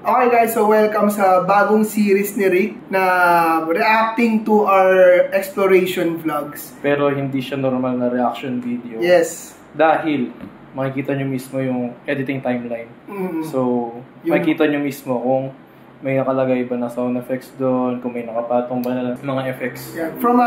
Okay guys, so welcome sa bagong series ni Rick na reacting to our exploration vlogs. Pero hindi siya normal na reaction video. Yes. Dahil makikita nyo mismo yung editing timeline. So, makikita nyo mismo kung may nakalagay ba na sound effects doon, kung may nakapatong ba na mga effects. Yeah. From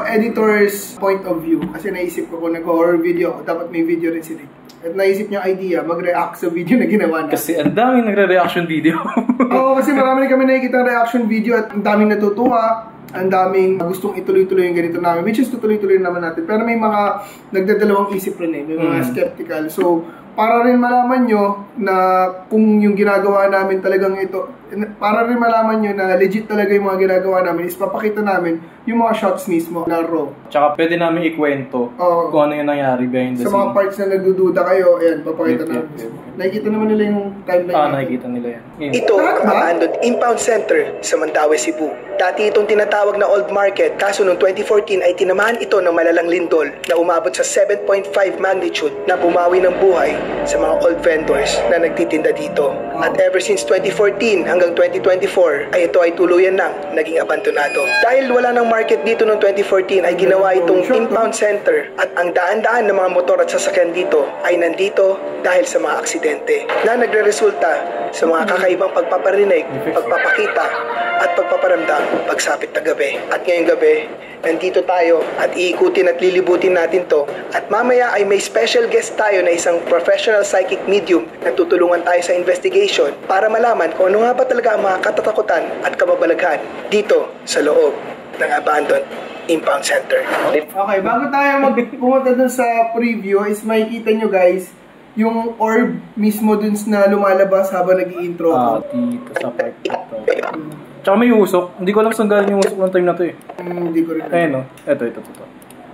editor's point of view, kasi naisip ko kung nag-horror video ako, dapat may video rin si Rick. At naisip niya idea, mag-react sa video na ginawa natin. Kasi ang daming nagre-reaction video. Oo, kasi marami kami nakikita reaction video at ang daming natutuwa, ang daming gustong ituloy-tuloy yung ganito namin, which is tutuloy-tuloy naman natin. Pero may mga nagdadalawang isip rin may mga skeptical. So, para rin malaman nyo na kung yung ginagawa namin talagang ito, para rin malaman nyo na legit talaga yung mga ginagawa namin, is papakita namin yung mga shots mismo na raw. Tsaka pwede namin ikwento kung ano yung nangyari behind the scene. Sa mga parts na nagdududa kayo, ayan, papakita namin. Nakikita naman nila yung timeline. Nakikita nila yan. Ito ang abandoned impound center sa Mandaue, Cebu. Dati itong tinatawag na old market, kaso noong 2014 ay tinamaan ito ng malalang lindol na umabot sa 7.5 magnitude na bumawi ng buhay sa mga old vendors na nagtitinda dito. At ever since 2014 hanggang 2024 ay ito ay tuluyan nang naging abandonado. Dahil wala ng market dito noong 2014 ay ginawa itong impound center at ang daan-daan ng mga motor at sasakyan dito ay nandito dahil sa mga aksidente na nagre-resulta sa mga kakaibang pagpaparinig, pagpapakita at pagpaparamdam pagsapit na gabi. At ngayong gabi, nandito tayo at iikutin at lilibutin natin to. At mamaya ay may special guest tayo na isang professional psychic medium na tutulungan tayo sa investigation para malaman kung ano nga ba talaga ang mga katatakutan at kababalaghan dito sa loob ng abandoned impound center. Okay, bago tayo pumunta dun sa preview is makikita nyo guys yung orb mismo dun na lumalabas habang nag-i-intro ko. Dito sa part ito. Tsaka may usok. Hindi ko alam saan galing yung usok ng time na to eh. Hindi ko rin. Ayun o. Ito.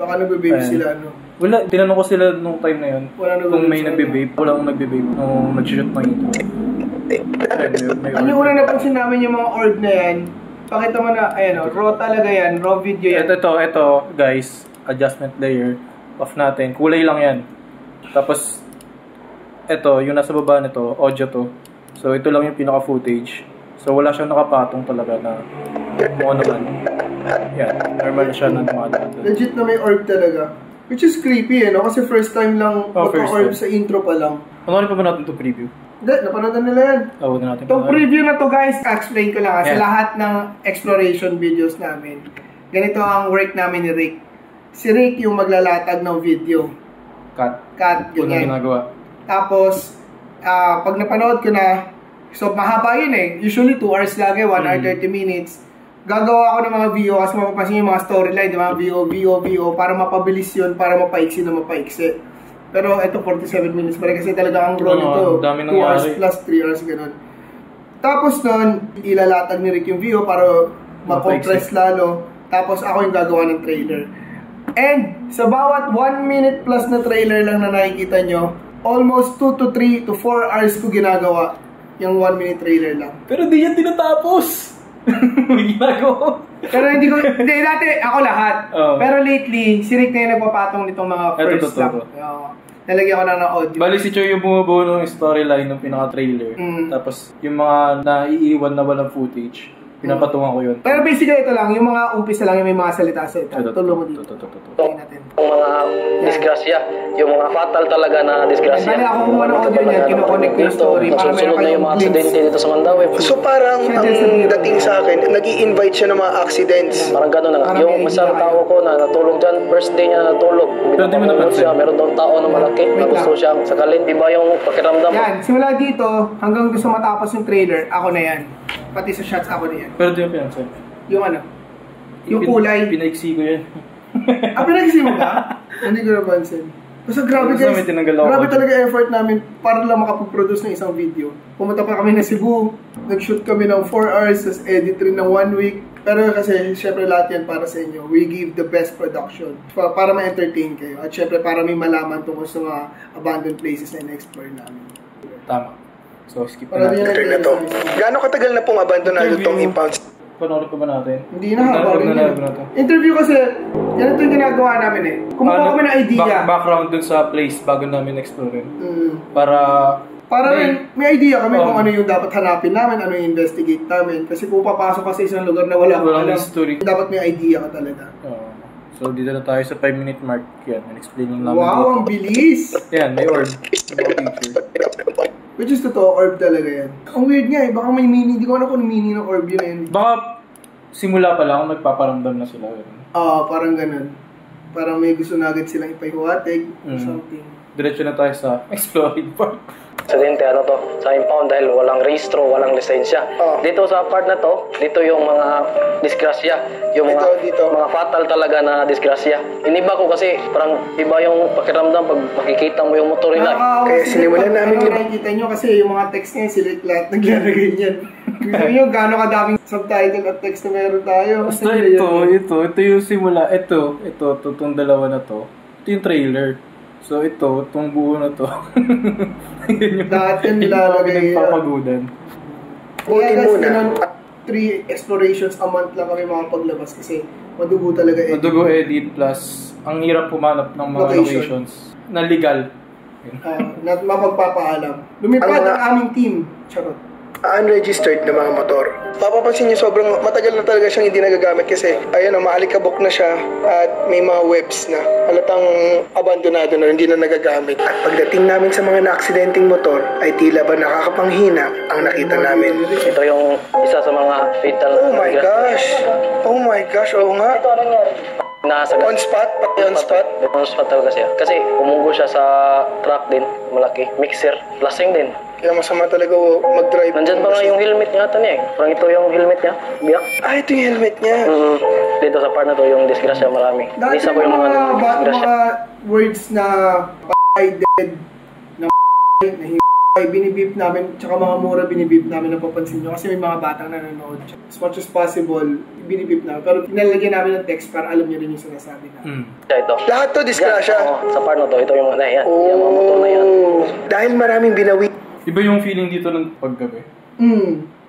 Baka nagbe-vape sila, no? Wala. Tinanong ko sila nung time na yun. Kung may nagbe-vape. Wala akong nagbe-vape nung nag-shoot ng ito. Ano yung unang napansin namin yung mga orb na yan? Pakita mo na, ayan o, raw talaga yan. Raw video yan. Ito guys. Adjustment layer. Off natin. Kulay lang yan. Tapos, ito, yung nasa baba nito, audio to. So, ito lang yung pinaka-footage. So, wala siyang nakapatong talaga na kung ano man. Yan, normal na siya na dumadaan. Legit na may orb talaga. Which is creepy no? Kasi first time lang magka-orb sa intro pa lang. Ano pa ba natin ito preview? Hindi, napanood na nila yan. Oo, natin. Itong preview na to guys, explain ko lang. Sa lahat ng exploration videos namin, ganito ang work namin ni Rick. Si Rick yung maglalatag ng video. Cut, ganyan. Ginagawa. Tapos, pag napanood ko na, so mahaba yun eh. Usually 2 hours lang 1 hour 30 minutes. Gagawa ako ng mga VO kasi mapapansin yung mga storyline, di ba? VO, para mapabilis yun, para mapaiksi na mapaiksi. Pero ito 47 minutes pa rin kasi talaga ang role ito. 2 hours plus 3 hours ganun. Tapos nun, ilalatag ni Rick yung VO para ma-compress lalo. Tapos ako yung gagawa ng trailer. And sa bawat 1 minute plus na trailer lang na nakikita nyo, almost 2 to 3 to 4 hours ko ginagawa. Yung 1 minute trailer lang. Pero di yan tinatapos. May ginagawa. Pero hindi dati ako lahat. Pero lately, si Rick na yung nagpapatong nitong mga first lang. Nalagyan ko na ng audio. Bali si Choy yung bumubuo ng storyline ng pinaka-trailer. Tapos yung mga naiiwan na walang footage, pinapatungan ko yun. Pero basically ito lang, yung mga umpisa lang yung may mga salita sa ito. Tulong mo dito. Tingnan natin. Yung mga disgrasya, yung mga fatal talaga na disgrasya. Bali ako kumuha ng audio niyan, kinukonek ko yung story. Nasusunod na yung mga aksidente dito sa Mandaue. So parang ang dating sa akin, nag-i-invite siya ng mga accidents. Parang gano'n na. Yung isang tao ko na natulog dyan, first day niya natulog. Meron daw tao na malaki. Gusto siya sakalin. Di ba yung pakiramdam? Yan, simula dito hanggang gusto matapos yung trailer, ako na yan. Pati sa shots ako na yan. Pero di yung pinansin. Yung ano? Yung kulay. Pinaiksi ko yan. Pinaiksi mo ba? Hindi ko napansin. Basta grabe guys. Grabe talaga effort namin para lang makapag-produce ng isang video. Pumunta pa kami na Cebu. Nag-shoot kami ng 4 hours. Tapos edit rin ng 1 week. Pero kasi syempre lahat yan para sa inyo. We give the best production. Para ma-entertain kayo. At syempre para may malaman tungkol sa mga abandoned places na in-explore namin. Tama. So, skip na natin. Gaano katagal na pong abandonado itong impound? Panoorin pa ba natin? Hindi na, interview kasi, yan ito yung ginagawa namin eh. Kumuha kami ng idea. Background dun sa place bago namin explore. Para Para may idea kami kung ano yung dapat hanapin namin, ano yung investigate namin. Kasi kung papasok ka sa isang lugar na wala kang alam, history. Dapat may idea ka talaga. So, dito na tayo sa 5-minute mark. Yan, explain lang namin wow, dito. ang bilis! Yan, may orb. Which is totoo, orb talaga yan. Ang weird nga baka may meaning. Hindi ko alam kung meaning ng orb yun. Baka simula pa lang nagpaparamdam na sila. Parang ganun. Parang may gusto na agad silang ipahiwatig or something. Diretso na tayo sa exploring part. Aksidente, sa impound dahil walang rehistro, walang lisensya. Dito sa part na to, dito yung mga disgrasya. Yung mga fatal talaga na disgrasya. Iniba ko kasi parang iba yung pakiramdam pag makikita mo yung motor nila. Kaya sinimulan namin nakikita nyo kasi yung mga text ngayon, sila lahat naglalagay niyan. Gusto nyo, gano'n kadaming subtitle at text na meron tayo. Basta ito yung simula. Ito, itong dalawa na to. Ito yung trailer. So ito, itong buo na to. Lahat yan nilalagay. Papagudan. Kaya guys, 3 explorations a month lang kami makapaglabas kasi madugo talaga edit. Madugo edit plus ang hirap pumanap ng mga locations na legal. Na mapagpapaalam. Lumipad ang aming team. Charot. Unregistered na mga motor. Mapapansin niyo sobrang matagal na talaga siyang hindi nagagamit kasi ayun maalikabok na siya at may mga webs na halatang abandonado na hindi na nagagamit. At pagdating namin sa mga naaksidenteng motor ay tila ba nakakapanghina ang nakita namin. Ito yung isa sa mga fatal. Oh my gosh, oo nga. On spot? On spot talaga siya. Kasi umugo siya sa truck din, malaki. Mixer, lasing din. Kaya masama talaga mag-drive. Nandyan pa nga yung helmet niya ata niya eh. Parang ito yung helmet niya. Biyak. Ito yung helmet niya. Dito sa part na to, yung disgrasya marami. Dati Isa ko yung mga words na dead, na binibip namin, tsaka mga mura binibip namin, napapansin nyo kasi may mga batang nanonood. As much as possible, binibip namin. Pero pinalagyan namin ng text para alam nyo rin yung sinasabi namin. Ito. Lahat to disgrasya. Sa part na to, ito yung yan. Yung mga motor na yan. Dahil maraming binawi. Iba yung feeling dito ng paggabi.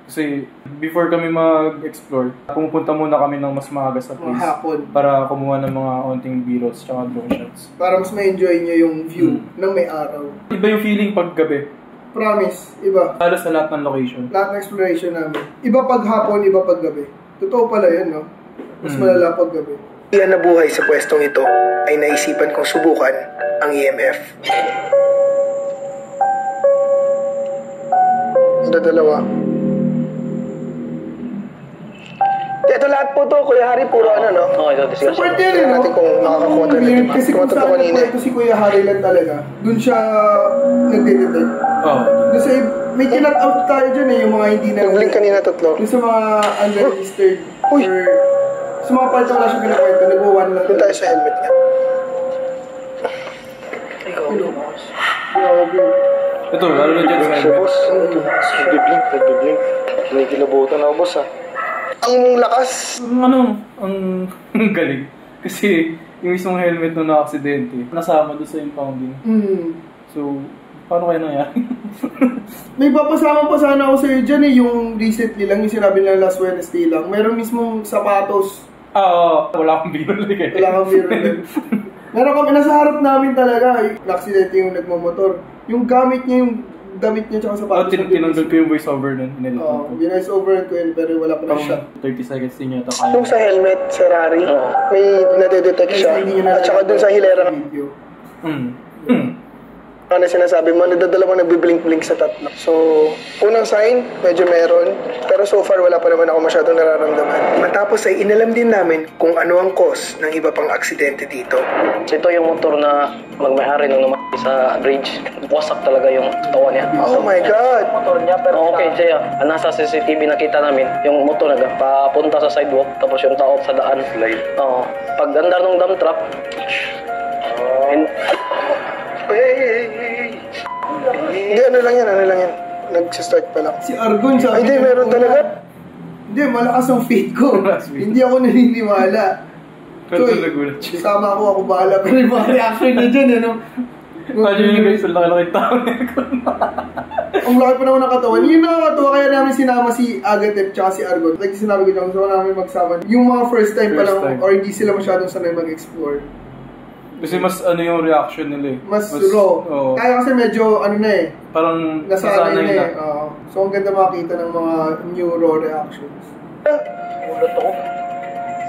Kasi before kami mag-explore, pumupunta muna kami ng mas maaga sa place. Hapon. Para kumuha ng mga onting B-rolls tsaka drone shots. Para mas ma-enjoy nyo yung view ng may araw. Iba yung feeling paggabi. Promise, iba. Halos sa lahat ng location. Lahat ng exploration namin. Iba pag hapon, iba pag gabi. Totoo pala yan, no? Mas malala pag gabi. Iyan na buhay sa pwestong ito ay naisipan kong subukan ang EMF. Dalawa. Ito lahat po to, Kuya Harry, puro no? Oo, ito disgrasya. Support yan, no? Natin kung makakakuha tayo ng Kasi kung saan na ito si Kuya Harry lang talaga, dun siya nagdedetect. Kasi may kinat out tayo dyan yung mga hindi na... Nag-link kanina 3. Yung sa mga unregistered or sa mga part na wala siya kinakwento, nag-1 lang. Doon tayo sa helmet niya. Ito, lalo na dyan sa helmet. Boss, nagbiblink. Kinikilabutan ako, boss, Ang lakas. Ang galing. Kasi yung isang helmet nung na-aksidente, nasama doon sa impounding. So, paano kaya nangyari? May papasama pa sana ako sa'yo dyan yung recently lang, yung sinabi nila last Wednesday lang. Meron mismong sapatos. Wala akong B-roll eh. Wala akong B-roll. Meron kami, nasa harap namin talaga, na-aksidente yung nagmamotor. Yung gamit niya, yung damit niya tsaka sapatos. Tinanggal ko yung voice over nun. Voice over ko yun, pero wala pa na siya. 30 seconds din yata kaya. Yung sa helmet, Ferrari, may nadedetect siya. At saka dun sa hilera. Ano sinasabi mo, nagdadalawang nagbiblink-blink sa tatlo. So, unang sign, medyo meron. Pero so far, wala pa naman ako masyadong nararamdaman. Matapos ay inalam din namin kung ano ang cause ng iba pang aksidente dito. Ito yung motor na magmayari nung namatay sa bridge. Wasak talaga yung tawa niya. Oh my God! Motor niya, pero okay siya. Nasa CCTV nakita namin, yung motor nagpapunta sa sidewalk, tapos yung tao sa daan. Oo. Pag andar ng dump truck, Hindi, ano lang yan. Nag-start pa lang. Si Argon sabi Hindi, meron talaga. Hindi, malakas ang faith ko. Hindi ako naniniwala. Pero nagulat siya. Sama ako bahala. Pero yung mga reaction niya dyan, Ano yung guys, ang laki-laki tao na ang laki pa naman ng katawan. Yung nakakatawa, kaya namin sinama si Agatep tsaka si Argon. Like sinabi ko dyan, gusto namin magsama. Yung mga first time pa lang, or hindi sila masyadong sanay mag-explore. Kasi mas ano yung reaction nila eh. Mas raw. Oo. Kaya kasi medyo ano na eh. Parang Nasanay na na. eh. So ang ganda makita ng mga new raw reactions. Ulot ako.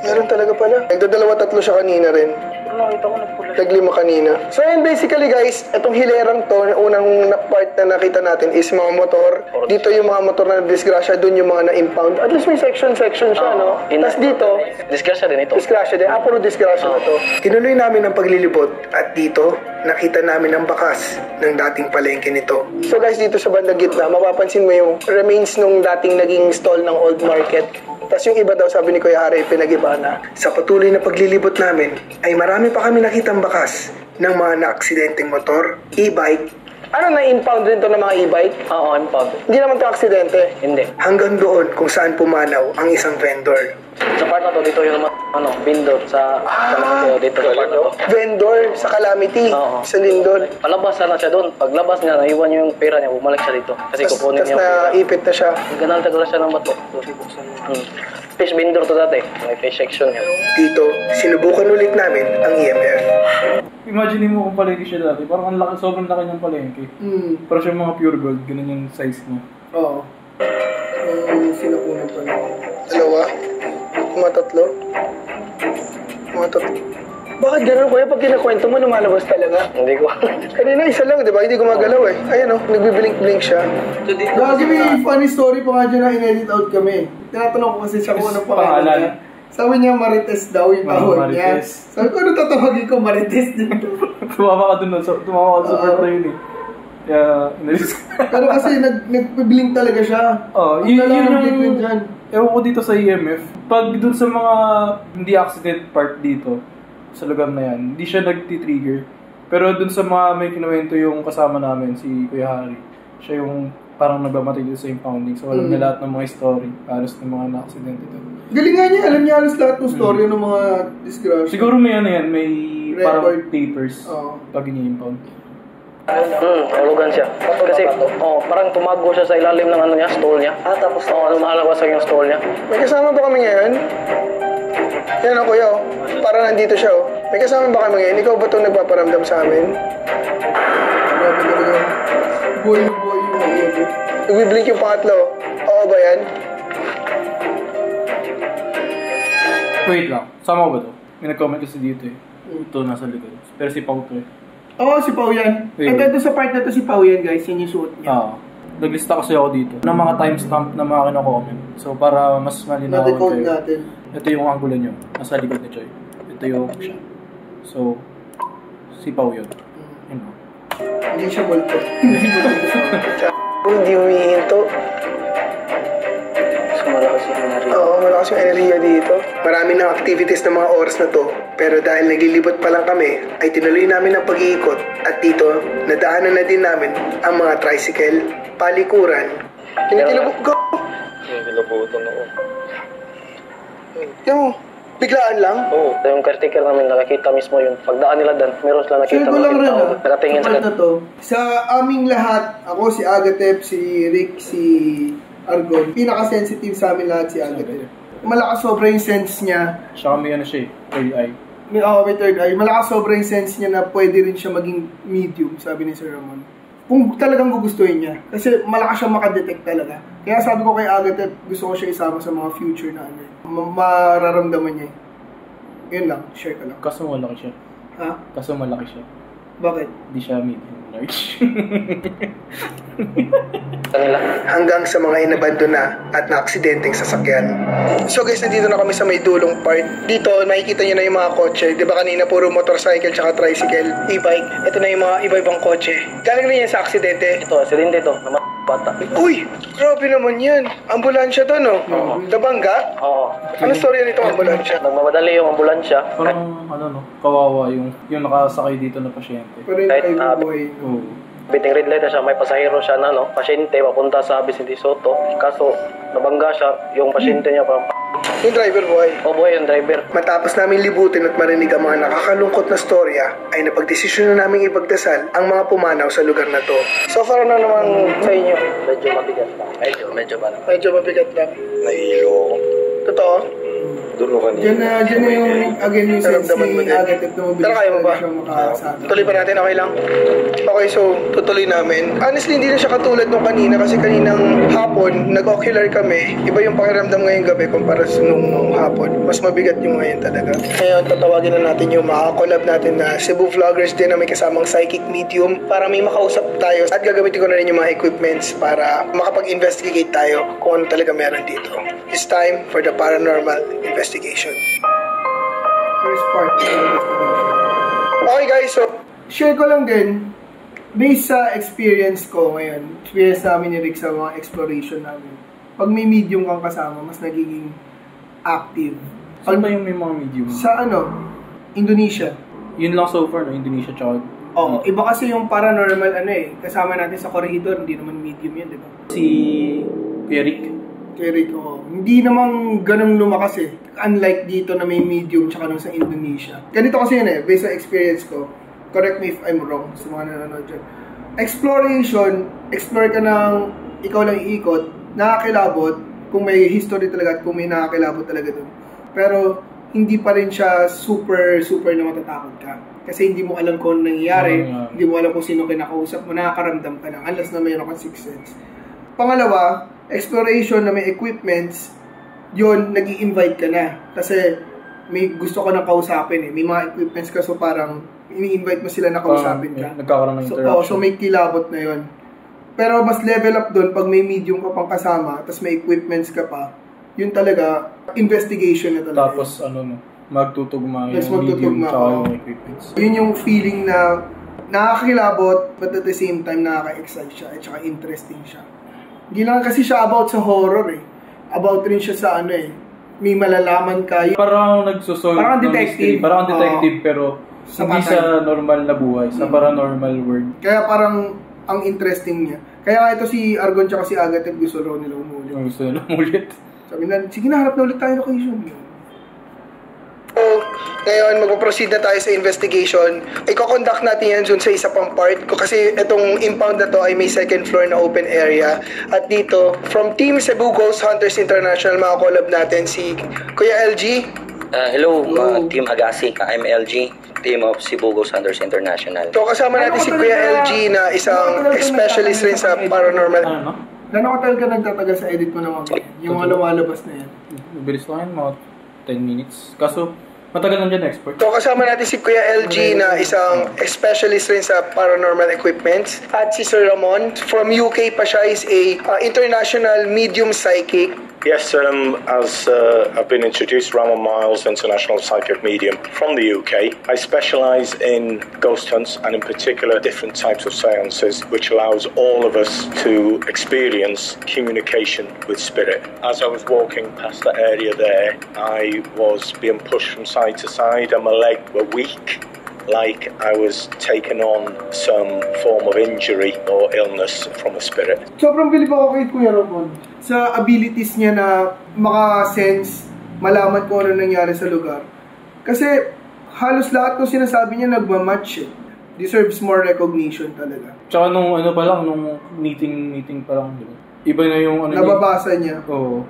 Meron talaga pala. Nagdadalawa-tatlo siya kanina rin. Nakita ko nagpula. Naglima kanina. So yun basically guys, itong hilerang to, unang part na nakita natin is mga motor. Dito yung mga motor na disgrasya, dun yung mga na-impound. At least may section siya, no? Tapos dito, Disgrasya din ito. disgrasya din. Puro disgrasya na to. Tinuloy namin ang paglilibot at dito, nakita namin ang bakas ng dating palengke nito. So guys, dito sa bandang gitna, mapapansin mo yung remains nung dating naging stall ng Old Market. Tapos yung iba daw, sabi ni Kuya Harry, pinag-iba na. Sa patuloy na paglilibot namin, ay marami pa kami nakitang bakas ng mga na-aksidenteng motor, e-bike. Ano na-impound rin to ng mga e-bike? Oo, impound. Hindi naman to aksidente. Hindi. Hanggang doon kung saan pumanaw ang isang vendor. Sa part na to, dito yung bindot sa dito sa part na to. Vendor sa Calamity, Oo. sa Lindol. Palabas na siya doon. Paglabas niya, naiwan niya yung pera niya, bumalik siya dito. Kasi kukunin Tapos niya yung pera. naipit na siya. Ganun tagal siya ng bato. Fish vendor to dati. May fish section yan. Dito, sinubukan ulit namin ang EMF. Imagine mo kung palengke siya dati. Parang ang laki, sobrang laki ng palengke. Parang siya mga pure gold. Ganun yung size niya. Oo. Sinapunan pa na. Dalawa? Mga tatlo? Mga tatlo? Bakit ganun, kuya? Pag kinakwento mo, lumalabas talaga. Hindi ko. Kanina isa lang, di ba? Hindi gumagalaw eh. Ayan o, nagbiblink-blink siya. Lagi may funny story pa nga dyan na in-edit out kami. Tinatanong ko kasi siya kung anong pangalan niya. Sabi niya Marites daw yung tawag niya. Sabi ko, ano tatawagin ko? Marites din. Tumawa ka dun. Tumawa ka sa birthday yun eh. Kaya, inalis ko. Pero kasi nagpiblink talaga siya. Oo, yun yung dyan. Ewan ko dito sa EMF. Pag dun sa mga hindi accident part dito, sa lugar na yan, hindi siya nagti-trigger. Pero dun sa mga may kinuwento yung kasama namin, si Kuya Harry, siya yung parang nagmamatay dito sa impounding. So alam niya lahat ng mga story, halos ng mga na-accident ito. Galing nga niya, alam niya halos lahat ng story ng mga disgrasya. Siguro may ano yan, may parang Record. papers pag ini-impound. Hulugan siya. Kasi, parang tumago siya sa ilalim ng ano niya, stall niya. Tapos, lumalabas sa yung stall niya. May kasama ba kami ngayon? Yan ako, kuya. Parang nandito siya, oh. May kasama ba kami ngayon? Ikaw ba itong nagpaparamdam sa amin? Grabe talaga. Boy yung mga Nagbiblink yung pangatlo. Oo ba yan? Wait lang, sama ko ba to? May nag-comment kasi dito eh. Ito nasa likod. Pero si Pau to eh. Oo, si Pau yan. Ito sa part na to si Pau yan, guys. Yan yung suot niya. Naglista kasi ako dito ng mga timestamp na mga kino-comment. So para mas malinawan Na-decode natin. Ito yung angulo nyo. Nasa likod ni Choy. Ito yung siya. So, si Pau yun. Yun. Hindi siya multo. Hindi humihinto. Malakas yung energy. Oo, malakas yung enerhiya dito. Marami ng activities ng mga oras na to. Pero dahil naglilibot pa lang kami, ay tinuloy namin ang pag-iikot. At dito, nadaanan na din namin ang mga tricycle, palikuran. Kinitilabog ko. Nilabutan ako. Yan mo, biglaan lang. Oo, yung caretaker namin nakakita mismo yung pagdaan nila dan. Meron sila nakita. Share ko lang rin Nakatingin sa part na to. Sa aming lahat, ako, si Agatep, si Rick, si Argon, pinaka-sensitive sa amin lahat si Agatep. Malakas sobra yung sense niya. Siya kami ano siya eh, third eye. May third eye. Malakas sobra yung sense niya na pwede rin siya maging medium, sabi ni Sir Ramon. Kung talagang gugustuhin niya. Kasi malakas siya makadetect talaga. Kaya sabi ko kay Agatep, gusto ko siya isama sa mga future na ano. Mararamdaman niya. Yun lang, share ko lang. Kaso malaki siya. Ha? Kaso malaki siya. Bakit? Hindi siya medium, large. Hanggang sa mga inabandon na at na-aksidenteng sasakyan. So guys, nandito na kami sa may dulong part. Dito, makikita nyo na yung mga kotse. Di ba kanina puro motorcycle tsaka tricycle, e-bike. Ito na yung mga iba-ibang kotse. Galing na yan sa aksidente. Ito, aksidente ito. Bata. Uy! Grabe naman yan. Ambulansya to, no? Nabangga? Oo. Ano story nito ambulansya? Nagmamadali yung ambulansya. Parang, kawawa yung nakasakay dito na pasyente. Pero yung Kahit, tayo buhay. Oo. Biting red light na siya, may pasahero siya na, pasyente, papunta sa Vicente Soto. Kaso, nabangga siya, yung pasyente niya parang Yung driver boy. boy, yung driver. Matapos namin libutin at marinig ang mga nakakalungkot na storya, ay napagdesisyon na namin ipagdasal ang mga pumanaw sa lugar na to. So far na naman sa inyo? Medyo mabigat lang. Medyo ba lang. Medyo mabigat lang. Nahihilo ako. Totoo? Dulo kanina. Diyan na yung again yung sense ni Agatep na mabilis. Pero kaya mo ba? Siyang makakasama. Tuloy ba natin? Okay lang? Okay, so tutuloy namin. Honestly, hindi na siya katulad nung kanina kasi kaninang hapon, nag-ocular kami. Iba yung pakiramdam ngayong gabi kumpara sa nung hapon. Mas mabigat yung ngayon talaga. Ngayon, tatawagin na natin yung collab natin na Cebu Vloggers din na may kasamang psychic medium para may makausap tayo. At gagamitin ko na rin yung mga equipments para makapag-investigate tayo kung ano talaga meron dito. It's time for the paranormal investigation. First part ng investigation. Okay guys, so Share ko lang din, based sa experience ko ngayon, experience namin ni Rick sa mga exploration namin. Pag may medium kang kasama, mas nagiging active. Saan ba yung may mga medium? Sa Indonesia. Yun lang so far, no? Indonesia tsaka... Oo, iba kasi yung paranormal kasama natin sa corridor, hindi naman medium yun, di ba? Si Eric. Eric, hindi naman ganun lumakas Unlike dito na may medium tsaka nung sa Indonesia. Ganito kasi yun based sa experience ko. Correct me if I'm wrong sa mga nanonood dyan. Exploration, explore ka ng ikaw lang iikot, nakakilabot, kung may history talaga at kung may nakakilabot talaga dun. Pero, hindi pa rin siya super na matatakot ka. Kasi hindi mo alam kung ano nangyayari, hindi mo alam kung sino kinakausap mo, nakakaramdam ka lang, unless na mayroon kang sixth sense. Pangalawa, exploration na may equipments, yun, nag-i-invite ka na. Kasi, may gusto ko nang kausapin may mga equipments ka, so parang, ini-invite mo sila na kausapin ka. Nagkakaroon ng interaction. So may kilabot na yun. Pero mas level up doon pag may medium ka pang kasama, tapos may equipments ka pa, yun talaga, investigation na talaga. Tapos magtutugma yung medium tsaka yung equipments. Yun yung feeling na nakakilabot, but at the same time nakaka-excite siya at saka interesting siya. Hindi lang kasi siya about sa horror About rin siya sa may malalaman ka. Parang nagsosolve parang detective. Parang detective pero hindi sa normal na buhay, sa paranormal world. Kaya parang ang interesting niya. Kaya ito si Argon tsaka si Agatep gusto raw nila umulit. Gusto nila umulit. Sabi na, sige na, harap na ulit tayo location. So, ngayon, magpo-proceed na tayo sa investigation. Iko-conduct natin yan dun sa isa pang part. Kasi itong impound na to ay may second floor na open area. At dito, from Team Cebu Ghost Hunters International, mga collab natin si Kuya LG. Hello, Team Agassi, I'm LG, Team of Cebu Ghost Hunters International. So, kasama natin si Kuya LG na isang specialist rin sa paranormal. Gano'n ka talaga nagtatagal sa edit mo ng mga yung mga lumalabas na yan? Bilis lang yan, mga 10 minutes. Kaso, matagal lang dyan expert. So, kasama natin si Kuya LG na isang specialist rin sa paranormal equipments. At si Sir Ramon, from UK pa siya, is a international medium psychic. Yes, as I've been introduced, Ramon Miles, international psychic medium from the UK. I specialise in ghost hunts and in particular different types of seances, which allows all of us to experience communication with spirit. As I was walking past that area there, I was being pushed from side to side and my legs were weak, like I was taking on some form of injury or illness from a spirit. Sobrang bilib ako kay Kuya Ramon sa abilities niya na maka-sense, malaman kung ano nangyari sa lugar. Kasi halos lahat ng sinasabi niya nagmamatch Deserves more recognition talaga. Tsaka nung nung meeting pa lang, diba? Iba na yung nababasa niya. Oo.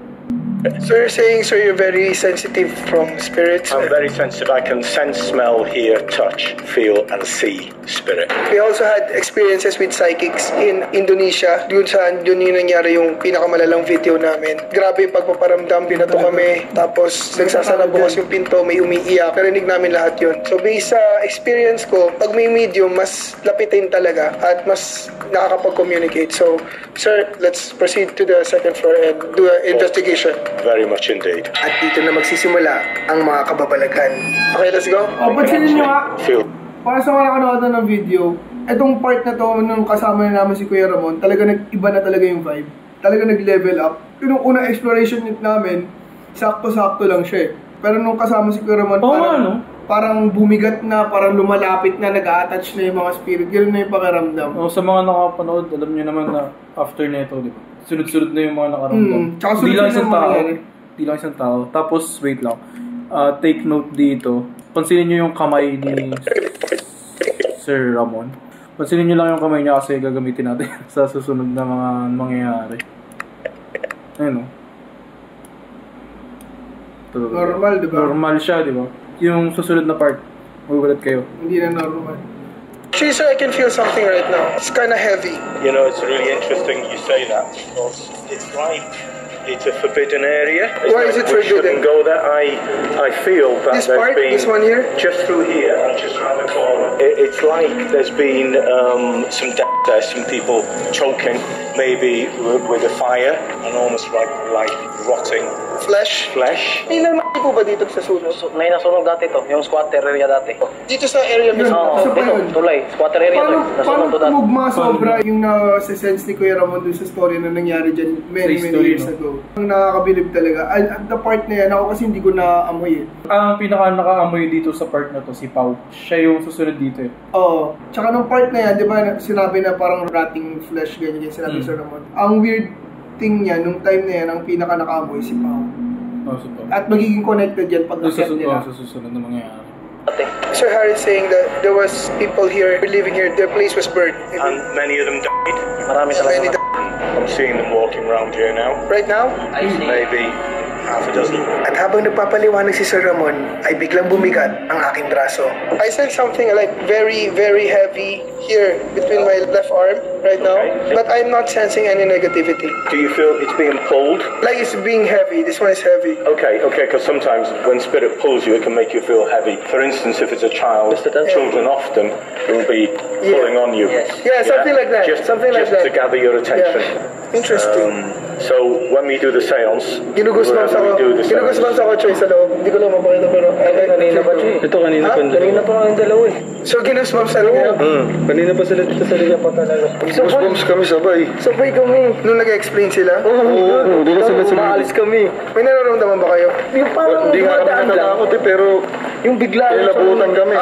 So you're saying, sir, you're very sensitive from spirits? I'm very sensitive. I can sense, smell, hear, touch, feel, and see spirit. We also had experiences with psychics in Indonesia. Yun yung nangyari yung pinakamalalang video namin. Grabe yung pagpaparamdam, binato kami. Tapos nagsasara bukas yung pinto, may umiiyak. Narinig namin lahat yun. So based sa experience ko, pag may medium, mas lapitin talaga at mas nakakapag-communicate. So, sir, let's proceed to the second floor and do an investigation. Very much indeed. At dito na magsisimula ang mga kababalagan. Okay, let's go. Pansinin nyo nga. Feel. Para sa mga nakanood na ng video, itong part na to, nung kasama na namin si Kuya Ramon, talaga nag-iba na talaga yung vibe. Talaga nag-level up. Yung unang exploration namin, sakto-sakto lang siya Pero nung kasama si Kuya Ramon, parang bumigat na, parang lumalapit na, nag-a-attach na yung mga spirit. Ganun na yung pakiramdam. Sa mga nakapanood, alam nyo naman na after neto, di ba? Sunod-sunod na yung mga nakaramdam. Di lang isang tao. Tapos, wait lang. Take note dito. Pansinin nyo yung kamay ni Sir Ramon. Pansinin nyo lang yung kamay niya kasi gagamitin natin sa susunod na mga mangyayari. Ayun o. Normal, di ba? Normal siya, di ba? Yung susunod na part, magugulat kayo. Hindi na normal. Actually, sir, I can feel something right now. It's kind of heavy. You know, it's really interesting you say that because it's like it's a forbidden area. Why is it We forbidden? shouldn't go there. I feel that This there's part, been this one here? just through here and just around the corner. It's like there's been some death there, some people choking, maybe with a fire, and almost like rotting Flesh? flesh. May naman po ba dito sa sunog? May nasunog dati to, yung squatter area dati. Dito sa area mismo? Oo, Isa pa dito, yun. tulay. Squatter area to. Paano Nasunog to dati. tumugma sobra yung na-sense ni Kuya Ramon dun sa story na nangyari dyan many years ago? Ang nakakabilib talaga. At the part na yan, ako kasi hindi ko na-amoy eh. Ang pinaka nakaamoy dito sa part na to, si Pau. Siya yung susunod dito eh. Oo. Tsaka nung part na yan, di ba sinabi na parang rotting flesh, ganyan yung sinabi Sir Ramon. Ang weird thing niya, nung time na yan, ang pinaka nakaamoy si Pau. Oh, si Pau. At magiging connected yan pag akyat nila. Sa susunod na mangyayari. Sir Harry saying that there was people here living here, their place was burned. And many of them died. Marami talaga. I'm seeing them walking around here now. Right now? Maybe half a dozen. At habang nagpapaliwanag si Sir Ramon, ay biglang bumigat ang aking braso. I sense something like very, very heavy here between my left arm right now. But I'm not sensing any negativity. Do you feel it's being pulled? Like it's being heavy. This one is heavy. Okay, because sometimes when spirit pulls you, it can make you feel heavy. For instance, if it's a child, children often will be pulling on you. Yeah, something like that. Something like that. To gather your attention. Interesting. So when we do the seance, Ginugusbams ako. Ginugusbams ako, Choy, sa loob. Hindi ko lang mapakita pero... Kanina pa, Choy. Ito kanina pa. Kanina pa ang dalawa eh. So, ginugusbams sa loob? Kanina pa sila dito sa liga pa talaga. Ginugusbams kami sabay. Sabay kami. Nung nag-explain sila? Oo. Hindi na sila maalis kami. May nararamdaman ba kayo? Yung parang Hindi nga kami natakot pero... Yung bigla. Kilabutan kami.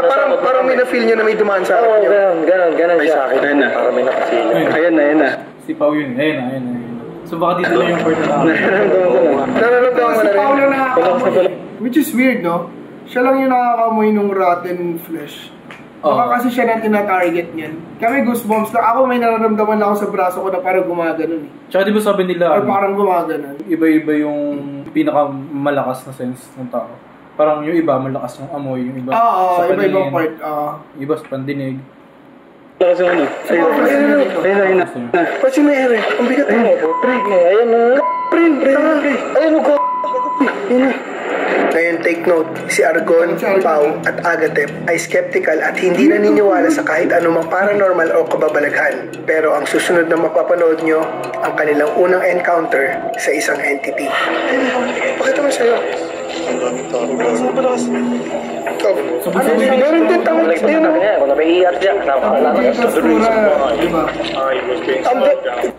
Parang may na-feel nyo na may dumaan sa akin nyo. Ganon siya. sa akin, ayun na. Para may nakasila. Ayan na. Si Pau yun. Ayun na. So baka dito lang yung part na Nararamdaman mo na rin. Si Pau na nakakamoy. Which is weird, no? Siya lang yung nakakamoy nung rotten flesh. Baka kasi siya na tina-target niyan. Kami goosebumps lang. Ako may nararamdaman lang ako sa braso ko na parang gumaganon eh. Tsaka di ba sabi nila, Or parang gumaganon. iba-iba yung pinakamalakas na sense ng tao. Parang yung iba malakas yung amoy, yung iba sa paningin. Iba-ibang part. Iba sa pandinig. Lakas yung ano. Ayun na. Pati may ere. Ang bigat mo. Ayan na. Ayun mo ko. Ngayon take note, si Argon, Pau at Agatep ay skeptical at hindi naniniwala sa kahit anumang paranormal o kababalaghan. Pero ang susunod na mapapanood nyo, ang kanilang unang encounter sa isang entity. Pakita mo sa'yo. Meron din tawag sa'yo. Kung napiiyar siya,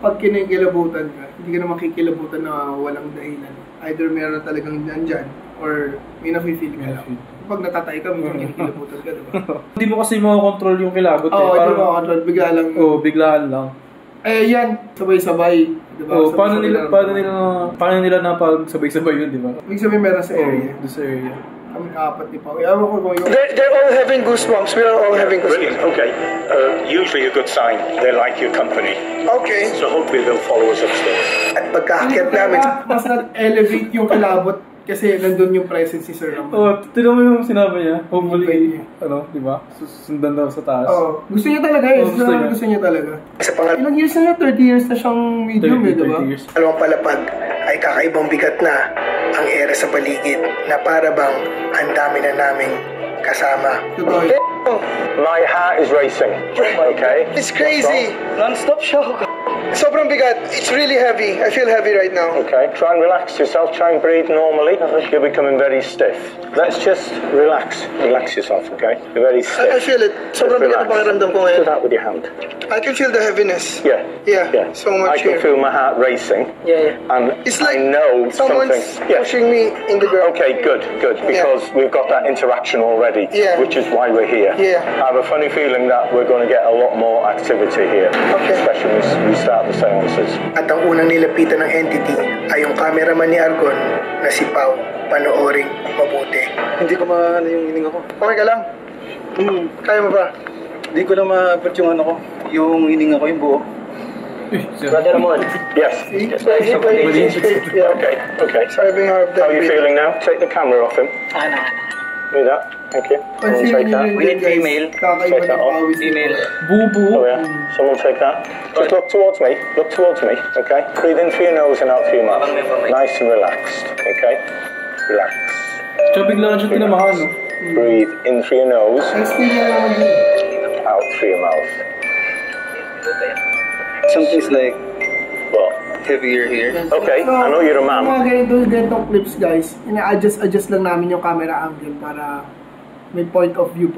Pag kinikilabutan ka, hindi ka na makikilabutan na walang dahilan. Either meron talagang nandyan or may nafe-feel ka lang. Pag natatay ka, may kinikilabutan ka, diba? Hindi mo kasi makakontrol yung kilabot eh. Oo, hindi mo makakontrol. Bigla lang. Oo, biglaan lang. Eh, yan. Sabay-sabay. Diba? Oo, paano nila napagsabay-sabay yun, di ba? Ibig sabihin meron sa area. Doon sa area. Kami apat ni Pao. Ewan ko kung yung... They're all having goosebumps. We are all having Brilliant, goosebumps. okay. Usually a good sign. They like your company. Okay. So hopefully they'll follow us upstairs. At pagkaakyat namin, Mas nag-elevate yung kilabot kasi nandun yung presence si Sir Ramon. Oo, tignan mo yung sinabi niya. Hopefully, di ba? Sundan daw sa taas. Oo. Gusto niya talaga eh. Gusto niya talaga. sa pangalan Ilang years na 30 years na siyang medium eh, di ba? 30 years. palapag ay kakaibang bigat na ang ere sa paligid na para bang ang dami na naming kasama. Totoo. My heart is racing. Okay. It's crazy. Non-stop show. Sobrang bigat. It's really heavy. I feel heavy right now. Okay. Try and relax yourself. Try and breathe normally. You're becoming very stiff. Let's just relax. Relax yourself. Okay. You're very stiff. I feel it. Sobrang bigat ang pakiramdam ko Do ngayon. that with your hand. I can feel the heaviness. Yeah. Yeah. So I much can here. feel my heart racing. Yeah. And It's like I know someone's something. Yeah. pushing me in the ground. Okay, good. Because we've got that interaction already, Yeah. which is why we're here. Yeah. I have a funny feeling that we're going to get a lot more activity here, Okay. especially when we start the seances. At ang unang nilapitan ng entity ay yung cameraman ni Argon na si Pau. Panooring mabuti. Hindi ko maano yung hininga ko. Okay ka lang? Kaya mo ba? Hindi ko na ma-apert yung ano ko. Yung hininga ko, yung buo. Brother Ramon. Yes. Okay. Sabi nga, How are you feeling now? Take the camera off him. Do that. Thank you. Someone take that. We need female. Take that off. Female. Bubu. Oh yeah. Someone take that. Just look towards me. Look towards me. Okay. Breathe in through your nose and out through your mouth. Nice and relaxed. Okay. Relax. So bigla na siya tinamahan, no? Breathe in through your nose. Out through your mouth. Something's like What? heavier here. Okay. I know you're a man. Mga ganitong clips, guys. Adjust lang namin yung camera angle para may point of view.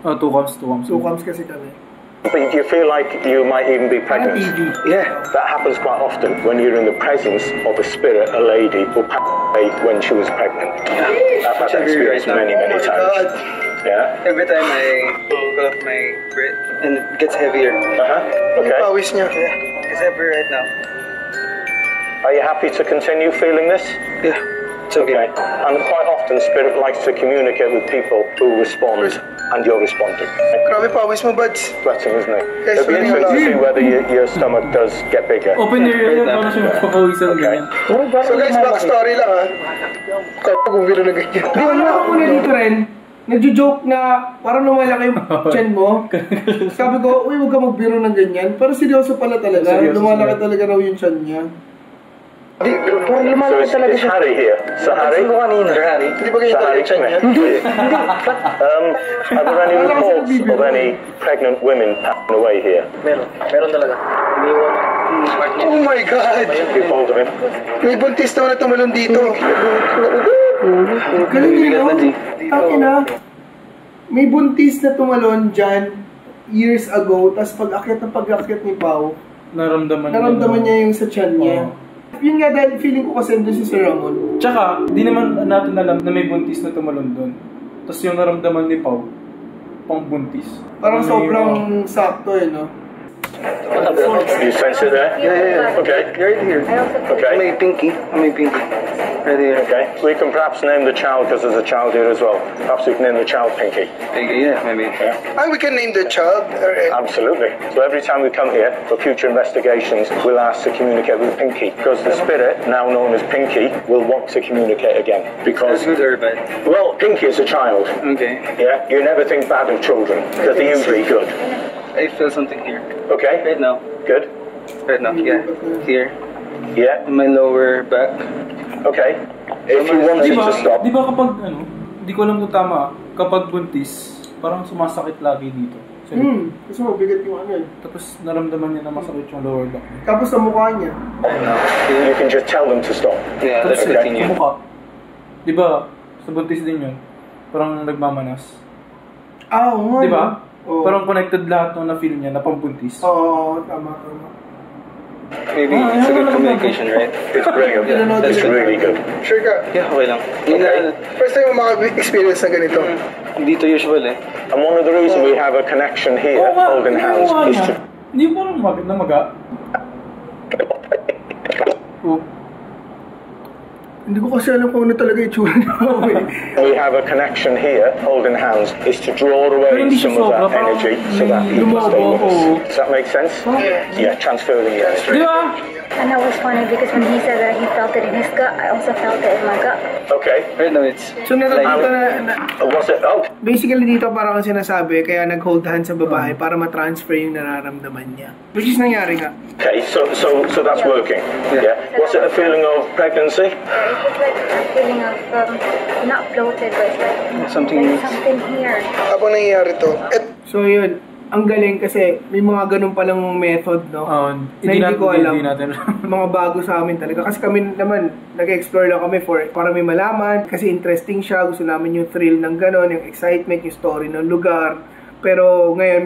Oh, 2 cams. 2 cams kasi kami. But do you feel like you might even be Parang pregnant? TV. Yeah, that happens quite often when you're in the presence of a spirit, a lady who passed away when she was pregnant. I've had that experience many times. Yeah? Every time I pull up my breath and it gets heavier. Okay. Pawis niya. Yeah, it's heavier right now. Are you happy to continue feeling this? Yeah, it's okay. And quite often spirit likes to communicate with people who respond, and you're responding. Grabe pawis mo, buds. Sweating, isn't it? Yes, It'll be interesting to see whether your stomach does get bigger. Open area yun, paano siya magpapawisan ganyan. So guys, backstory lang ha. Kung biro na ganyan. Di ba ako muna dito rin, nagjo-joke na parang lumalaki yung chin mo. Sabi ko, uy, huwag ka magbiro ng ganyan. Pero seryoso pala talaga. Lumalaki talaga raw yung chin niya. So it's Harry here. So Harry? Hindi ba ganyan talaga yung chin niya? Are there any reports of any pregnant women passing away here? Meron talaga. Oh my God! Keep hold of him. May buntis naman na tumalon dito. Galing nyo? Akin na. May buntis na tumalon dyan years ago, tapos pag-akyat ni Pao, naramdaman niya yung sa tiyan niya. Yun nga dahil feeling ko kasi doon si Sir Ramon. Tsaka, di naman natin alam na may buntis na tumalon doon. Tapos yung naramdaman ni Pao, pang buntis. Parang sobrang sakto eh, no? You sense it there? Yeah. Okay. Right here. Okay. My pinky. Right here. Okay. We can perhaps name the child because there's a child here as well. Perhaps we can name the child Pinky. Yeah, maybe. Yeah. We can name the child. Absolutely. So every time we come here for future investigations, we'll ask to communicate with Pinky because the spirit, now known as Pinky, will want to communicate again. Because Good or bad? well, Pinky is a child. Okay. Yeah. You never think bad of children because they're usually good. I feel something here. Okay. Right now. Good. Right now. Yeah. Here. Yeah. My lower back. Okay. If you want it to stop. Di ba kapag, hindi ko alam kung tama, kapag buntis, parang sumasakit lagi dito. So, Kasi mabigat yung ano eh. tapos naramdaman niya na masakit yung lower back niya. Tapos sa mukha niya. You can just tell them to stop. Yeah, Tapos let's continue. sa mukha. Di ba, sa buntis din yun, parang nagmamanas. Oo nga. Di ba? Oo. Parang connected lahat nung na-feel niya na pambuntis. Oo, tama. Maybe it's a good communication, right? It's brilliant. That's really good. Sure ka? Yeah, okay lang. Okay. First time mo maka-experience na ganito. Dito usual eh. And one of the reasons we have a connection here, holding hands, is to Hindi parang maga. Hindi ko kasi alam kung ano talaga itsura niya. we have a connection here, holding hands, is to draw away some of that energy so that people stay with us. Does that make sense? Yeah, transferring the energy. Di ba? And that was funny because when he said that he felt it in his gut, I also felt it in my gut. Okay. Right now it's So nakakita na Was it? Oh, basically dito parang ang sinasabi, kaya nag-hold hands sa babae para ma-transfer yung nararamdaman niya. Which is nangyari nga. okay. So that's working. Yeah. Was it a feeling of pregnancy? It was like a feeling of, not bloated, but it's like Something- there's something here. Habang nangyayari to. So yun, ang galing kasi may mga ganun palang method, no? Na hindi ko alam. Hindi natin. Mga bago sa amin talaga. Kasi kami naman, nag-explore lang kami para may malaman. Kasi interesting siya. Gusto namin yung thrill ng gano'n, yung excitement, yung story ng lugar. Pero ngayon,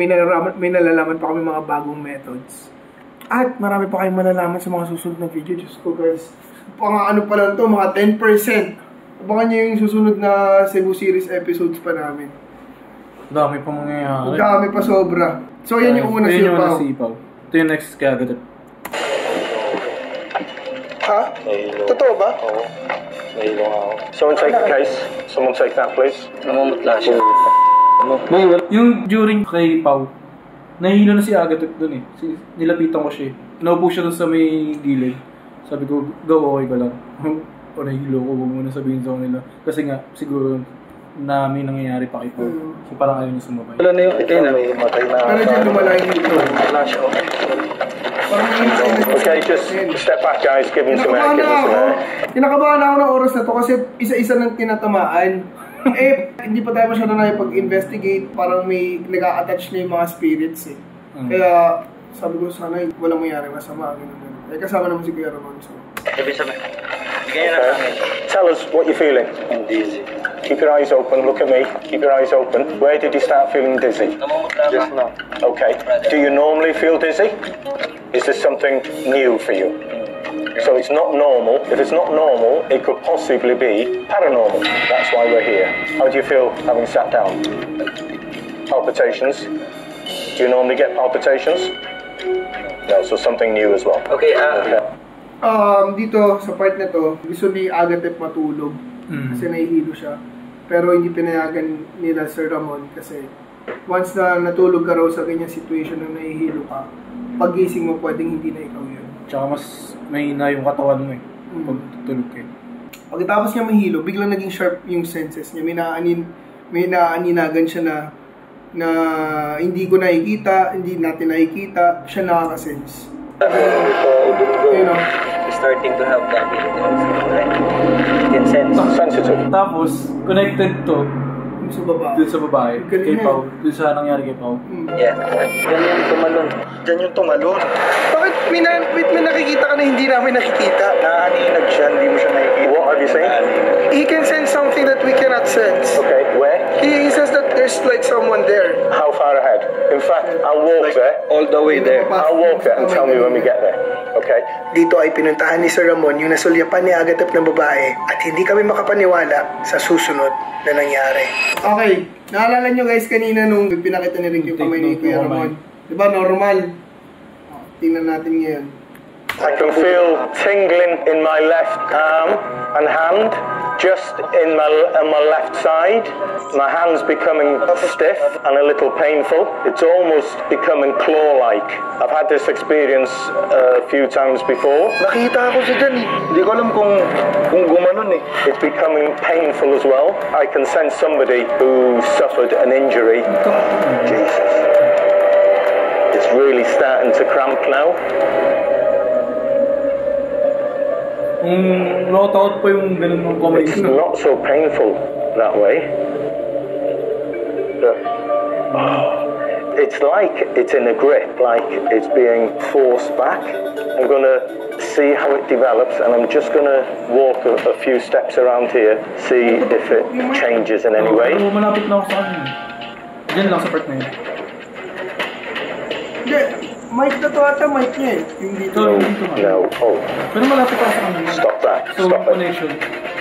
may nalalaman pa kami mga bagong methods. At marami pa kayong malalaman sa mga susunod na video. Diyos ko guys. Ano pa lang to, mga 10%. Abangan nyo yung susunod na Cebu Series episodes pa namin. Dami pa mangyayari. Dami pa sobra. So yan yung una Yun yung sipaw. sipaw. Ito yung next kaya agad. Ha? Totoo ba? Someone take the case. Someone take that, please. Namumutla siya. Yung during kay Pau, nahihilo na si Agatha dun eh. Nilapitan ko siya eh. Naupo siya dun sa may gilid. Sabi ko, go, okay ka lang. O nahihilo ko, huwag muna sabihin sa kanila. Kasi nga, siguro na may nangyayari pa kay Paul. So parang ayaw niya sumabay. Wala na yung ikay na may matay na. Pero dyan lumala yung dito. Wala siya. Okay, just step back guys, give him some air, give him some air. Kinakabahan ako ng oras na to kasi isa-isa ng tinatamaan. Hindi pa tayo masyado na pag-investigate, parang may nag-a-attach na yung mga spirits eh. Kaya sabi ko sana walang mayari masama. Kasama naman si Kuya Ramon. Ibig sabihin, tell us what you're feeling. I'm dizzy. Keep your eyes open, look at me, keep your eyes open. Where did you start feeling dizzy? Just now. Okay, do you normally feel dizzy? Is this something new for you? So it's not normal. If it's not normal, it could possibly be paranormal. That's why we're here. How do you feel having sat down? Palpitations? Do you normally get palpitations? No, so something new as well. Okay, dito sa part na to, gusto ni Agatha matulog kasi nahihilo siya. Pero hindi pinayagan nila Sir Ramon kasi once na natulog ka raw sa kanyang situation na nahihilo ka, pag-gising mo pwedeng hindi na ikaw yun. Tsaka mas mahina yung katawan mo eh, pag tutulog kayo. Pagkatapos niya mahilo, biglang naging sharp yung senses niya. May naaninagan siya na hindi ko nakikita, hindi natin nakikita, siya nakaka-sense. You know, starting to have that can sense. Sensitive. Tapos, connected to dun sa babae, kay Pao, dun sa nangyari kay Pao. Yeah. Yan yung tumalon. Diyan yung tumalon. Bakit may nakikita ka na hindi namin nakikita? Naaninag siya, hindi mo siya nakikita. What have you seen? He can sense something that we cannot sense. Okay, where? He says that there's like someone there. How far ahead? In fact, I'll walk there. All the way there. I'll walk there and tell me when we get there. Okay? Dito ay pinuntahan ni Sir Ramon yung nasulyapan ni Agatha ng babae at hindi kami makapaniwala sa susunod na nangyari. Okay, naalala nyo guys kanina nung pinakita ni Rick yung kamay ni Kuya Ramon. Diba normal? Tingnan natin ngayon. I can feel tingling in my left arm and hand, just in my left side. My hand's becoming stiff and a little painful. It's almost becoming claw-like. I've had this experience a few times before. Nakita ako siya dyan eh. Hindi ko alam kung gumanon eh. It's becoming painful as well. I can sense somebody who suffered an injury. Jesus. It's really starting to cramp now. Nakataot pa yung ganun ng comedy. It's not so painful that way. It's like it's in a grip, like it's being forced back. I'm going to see how it develops and I'm just going to walk a few steps around here, see if it changes in any way. Malapit na ako sa kanya. Diyan lang sa part na yun. Hindi, mic na to ata, mic niya eh. Yung dito. No, oh. Pero malapit ako sa kanya. Stop that, So, stop it. connection.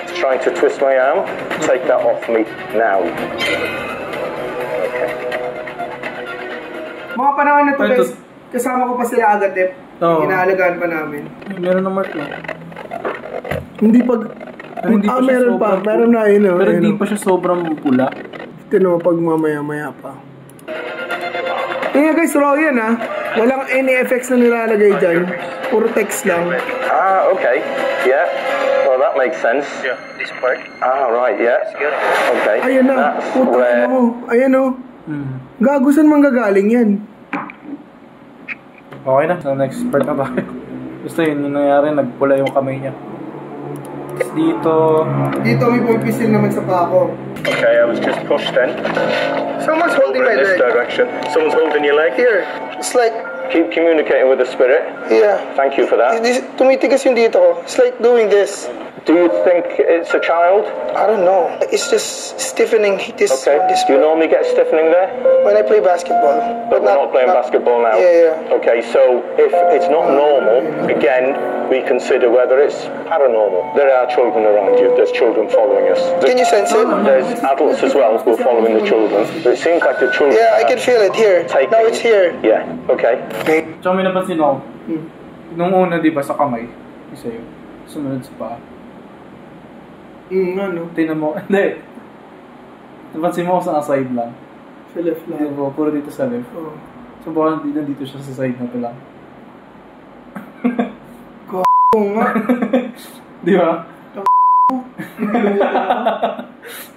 It's trying to twist my arm. Take that off me now. Mga panahon na to guys, kasama ko pa sila Agatha. Inaalagaan pa namin. Meron na mark no? Hindi pag... Hindi pa siya meron pa. sobrang Meron na yun. Pero hindi pa siya sobrang pula. Tino, pag mamaya-maya pa. Kaya guys, raw yan ha. Walang any effects na nilalagay dyan. Puro text lang. Ah, okay. Yeah. Well, that makes sense. Yeah, this part. Ah, right, yeah. That's good. Okay. Ayan na. That's Puta where... mo. Ayan o. Gago, saan manggagaling yan? Okay na. So, next part na tayo. Gusto yun, yung nangyari, nagpula yung kamay niya. Tapos dito... Dito may pumpisil naman sa pako. Okay, I was just pushed in. Someone's holding my In this leg. direction. Someone's holding your leg. Here. It's like, Keep communicating with the spirit. yeah. Thank you for that. Tumitigas yung dito ko. It's like doing this. Do you think it's a child? I don't know. It's just stiffening this. Okay. This Do you normally get stiffening there? when I play basketball. But we're not playing basketball now. Yeah. Okay, so if it's not normal, again, we consider whether it's paranormal. There are children around you. There's children following us. Can you sense it? There's adults as well who are following the children. But it seems like the children. Yeah, I can feel it here. Now it's here. Yeah. Okay. Tsaka may napansin ako. Nung una, di ba, sa kamay. Isa yun. Sumunod sa paa. Ano? Tingnan mo. Hindi. Napansin mo ako sa side lang. Sa left lang. Di ba? Puro dito sa left. Oh. So baka nandito siya sa side na to lang. Oo nga. Di ba?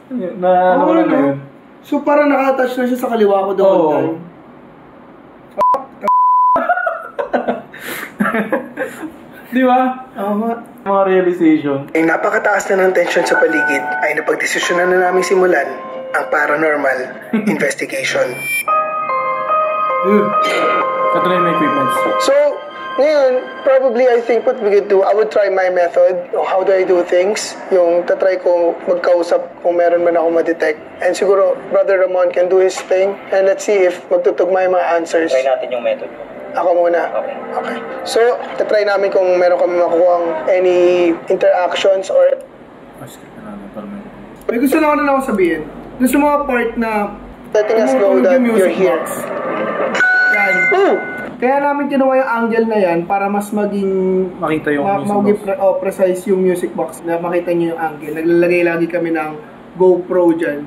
Ano ko lang yun. So parang naka-attach na siya sa kaliwa ko the whole time. Di ba? Mga realization. Ang napakataas na ng tension sa paligid ay napagdesisyonan na namin simulan ang paranormal investigation. Ito na yung equipments. So, ngayon, probably I think what we could do, I would try my method, how do I do things, yung tatry ko magkausap kung meron man ako ma-detect. And siguro, Brother Ramon can do his thing, and let's see if magtutugma yung mga answers. Try natin yung method mo. Ako muna? Okay. So, tatry namin kung meron kami makukuha any interactions or... May gusto lang ako sabihin. Doon sa mga part na letting us know that you're here. Yan. Kaya namin kinuha yung angle na yan para mas maging... Makita yung music box. Precise yung music box na makita nyo yung angle. Naglalagay lagi kami ng GoPro dyan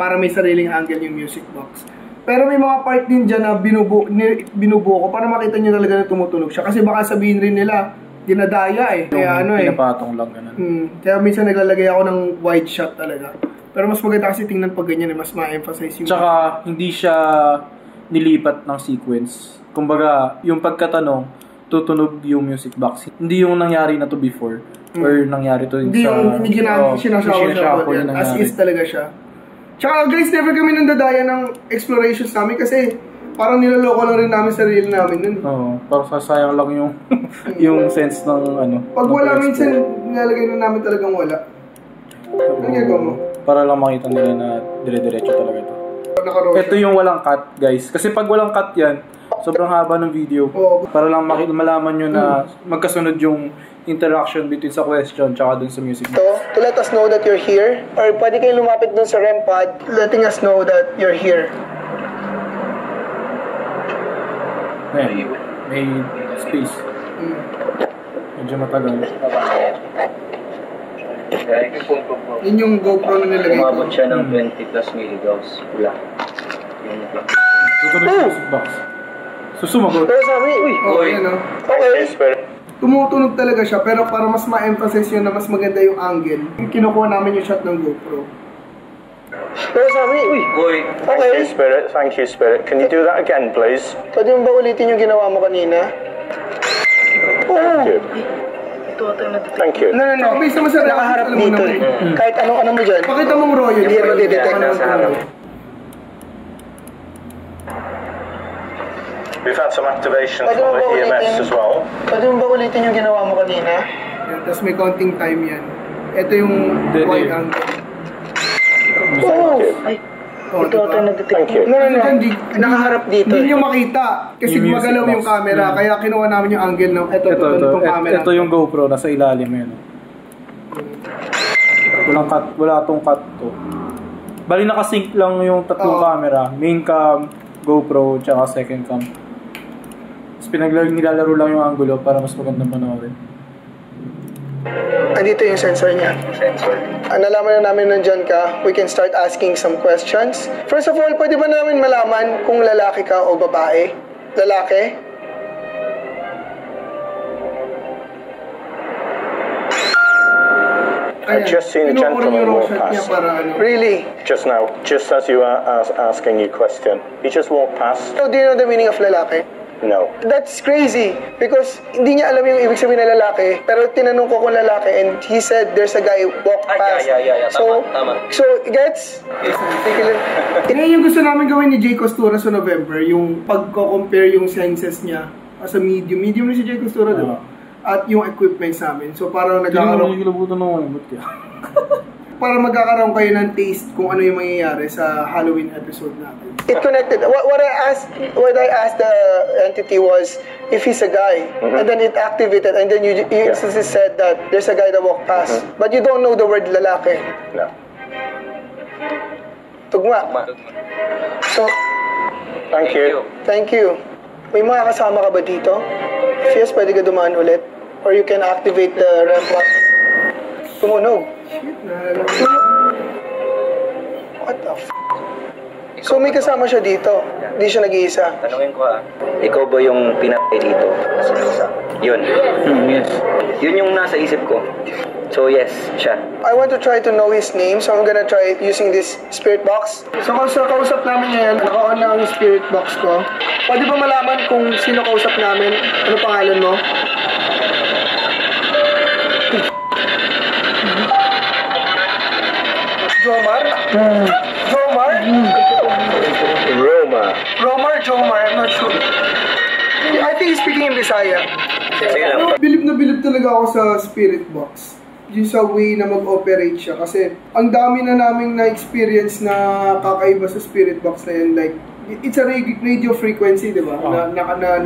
para may sariling angle yung music box. Pero may mga part din dyan na binubuo ko para makita nyo talaga na tumutunog siya. Kasi baka sabihin rin nila, dinadaya eh. Kaya pinapatong lang ganun. Kaya minsan naglalagay ako ng wide shot talaga. Pero mas maganda kasi tingnan pag ganyan eh, mas ma-emphasize yung... Tsaka hindi siya nilipat ng sequence. Kumbaga, yung pagkatanong, tutunog yung music box. Hindi yung nangyari na to before. Or nangyari to hindi sa... Hindi yung sinashuffle yan. As is talaga siya. Tsaka guys, never kami nandadaya ng explorations namin kasi parang nilaloko lang rin namin sarili namin nun. Oo, parang sasayang lang yung yung sense ng ano. Pag wala minsan, nilalagay na namin talagang wala. Ano gagawa mo? Para lang makita nila na dire-diretso talaga ito. Ito yung walang cut, guys. Kasi pag walang cut yan, sobrang haba ng video. Para lang malaman nyo na magkasunod yung interaction between sa question tsaka dun sa music. To let us know that you're here, or pwede kayo lumapit dun sa REM pod, letting us know that you're here. May space. Medyo matagal. Yun yung GoPro na nilagay ko. Umabot siya ng 20 plus milligauss. Wala. Tutuloy yung music box. Susumagot. Pero sabi, Okay. Tumutunog talaga siya, pero para mas ma-emphasize yun na mas maganda yung angle, kinukuha namin yung shot ng GoPro. Pero sabi, okay. Spirit, thank you, Spirit. Can you do that again, please? Pwede mo ba ulitin yung ginawa mo kanina? Thank you. Thank you. No. Bisa mo sa nakaharap dito eh. Kahit ano mo dyan. Pakita mong Roy, hindi mo detect na sa harap. We've had some activation from the EMS as well. Pwede mo ba ulitin yung ginawa mo kanina? Yan, tapos may counting time yan. Ito yung wide angle. Ito ata nag-detect. No. Nakaharap dito. Hindi nyo makita. Kasi magalaw yung camera. Kaya kinuha namin yung angle ng itong camera. Ito yung GoPro. Nasa ilalim yun. Walang cut. Wala tong cut to. Bali nakasync lang yung tatlong camera. Main cam, GoPro, tsaka second cam. Tapos nilalaro lang yung angulo para mas magandang panoorin. Andito yung sensor niya. Nalaman na namin nandyan ka, we can start asking some questions. First of all, pwede ba namin malaman kung lalaki ka o babae? Lalaki? I've just seen a gentleman walk past. Really? Just now, just as you were asking your question. He just walked past. So, do you know the meaning of lalaki? No. That's crazy because hindi niya alam yung ibig sabihin ng lalaki, pero tinanong ko kung lalaki and he said there's a guy walk past. Yeah. Tama. So, gets? Yan yung gusto namin gawin ni Jay Costura sa November, yung pagko-compare yung senses niya as a medium. Medium na si Jay Costura, diba? At yung equipments namin. So, parang nagkakaroon... para magkakaroon kayo ng taste kung ano yung mangyayari sa Halloween episode natin. It connected. What I asked the entity was if he's a guy, and then it activated, and then you instantly said that there's a guy that walked past, but you don't know the word lalaki. No. Tugma. So, Thank you. May mga kasama ka ba dito? If yes, pwede ka dumaan ulit, or you can activate the REM pod. Tumunog. What the f***? So may kasama siya dito. Di siya nag-iisa. Tanungin ko ikaw ba yung pinatay dito? Yun. Yes. Yun yung nasa isip ko. So yes, siya. I want to try to know his name, so I'm gonna try it using this spirit box. So kung sa kausap namin ngayon, naka-on na ang spirit box ko. Pwede ba malaman kung sino kausap namin? Ano pangalan mo? Jomar? Jomar? Jomar, I'm not sure. I think he's speaking in Bisaya. Bilib na bilib talaga ako sa spirit box. Yung sa way na mag-operate siya. Kasi ang dami na naming na-experience na kakaiba sa spirit box na yan. Like, it's a radio frequency, di ba? Na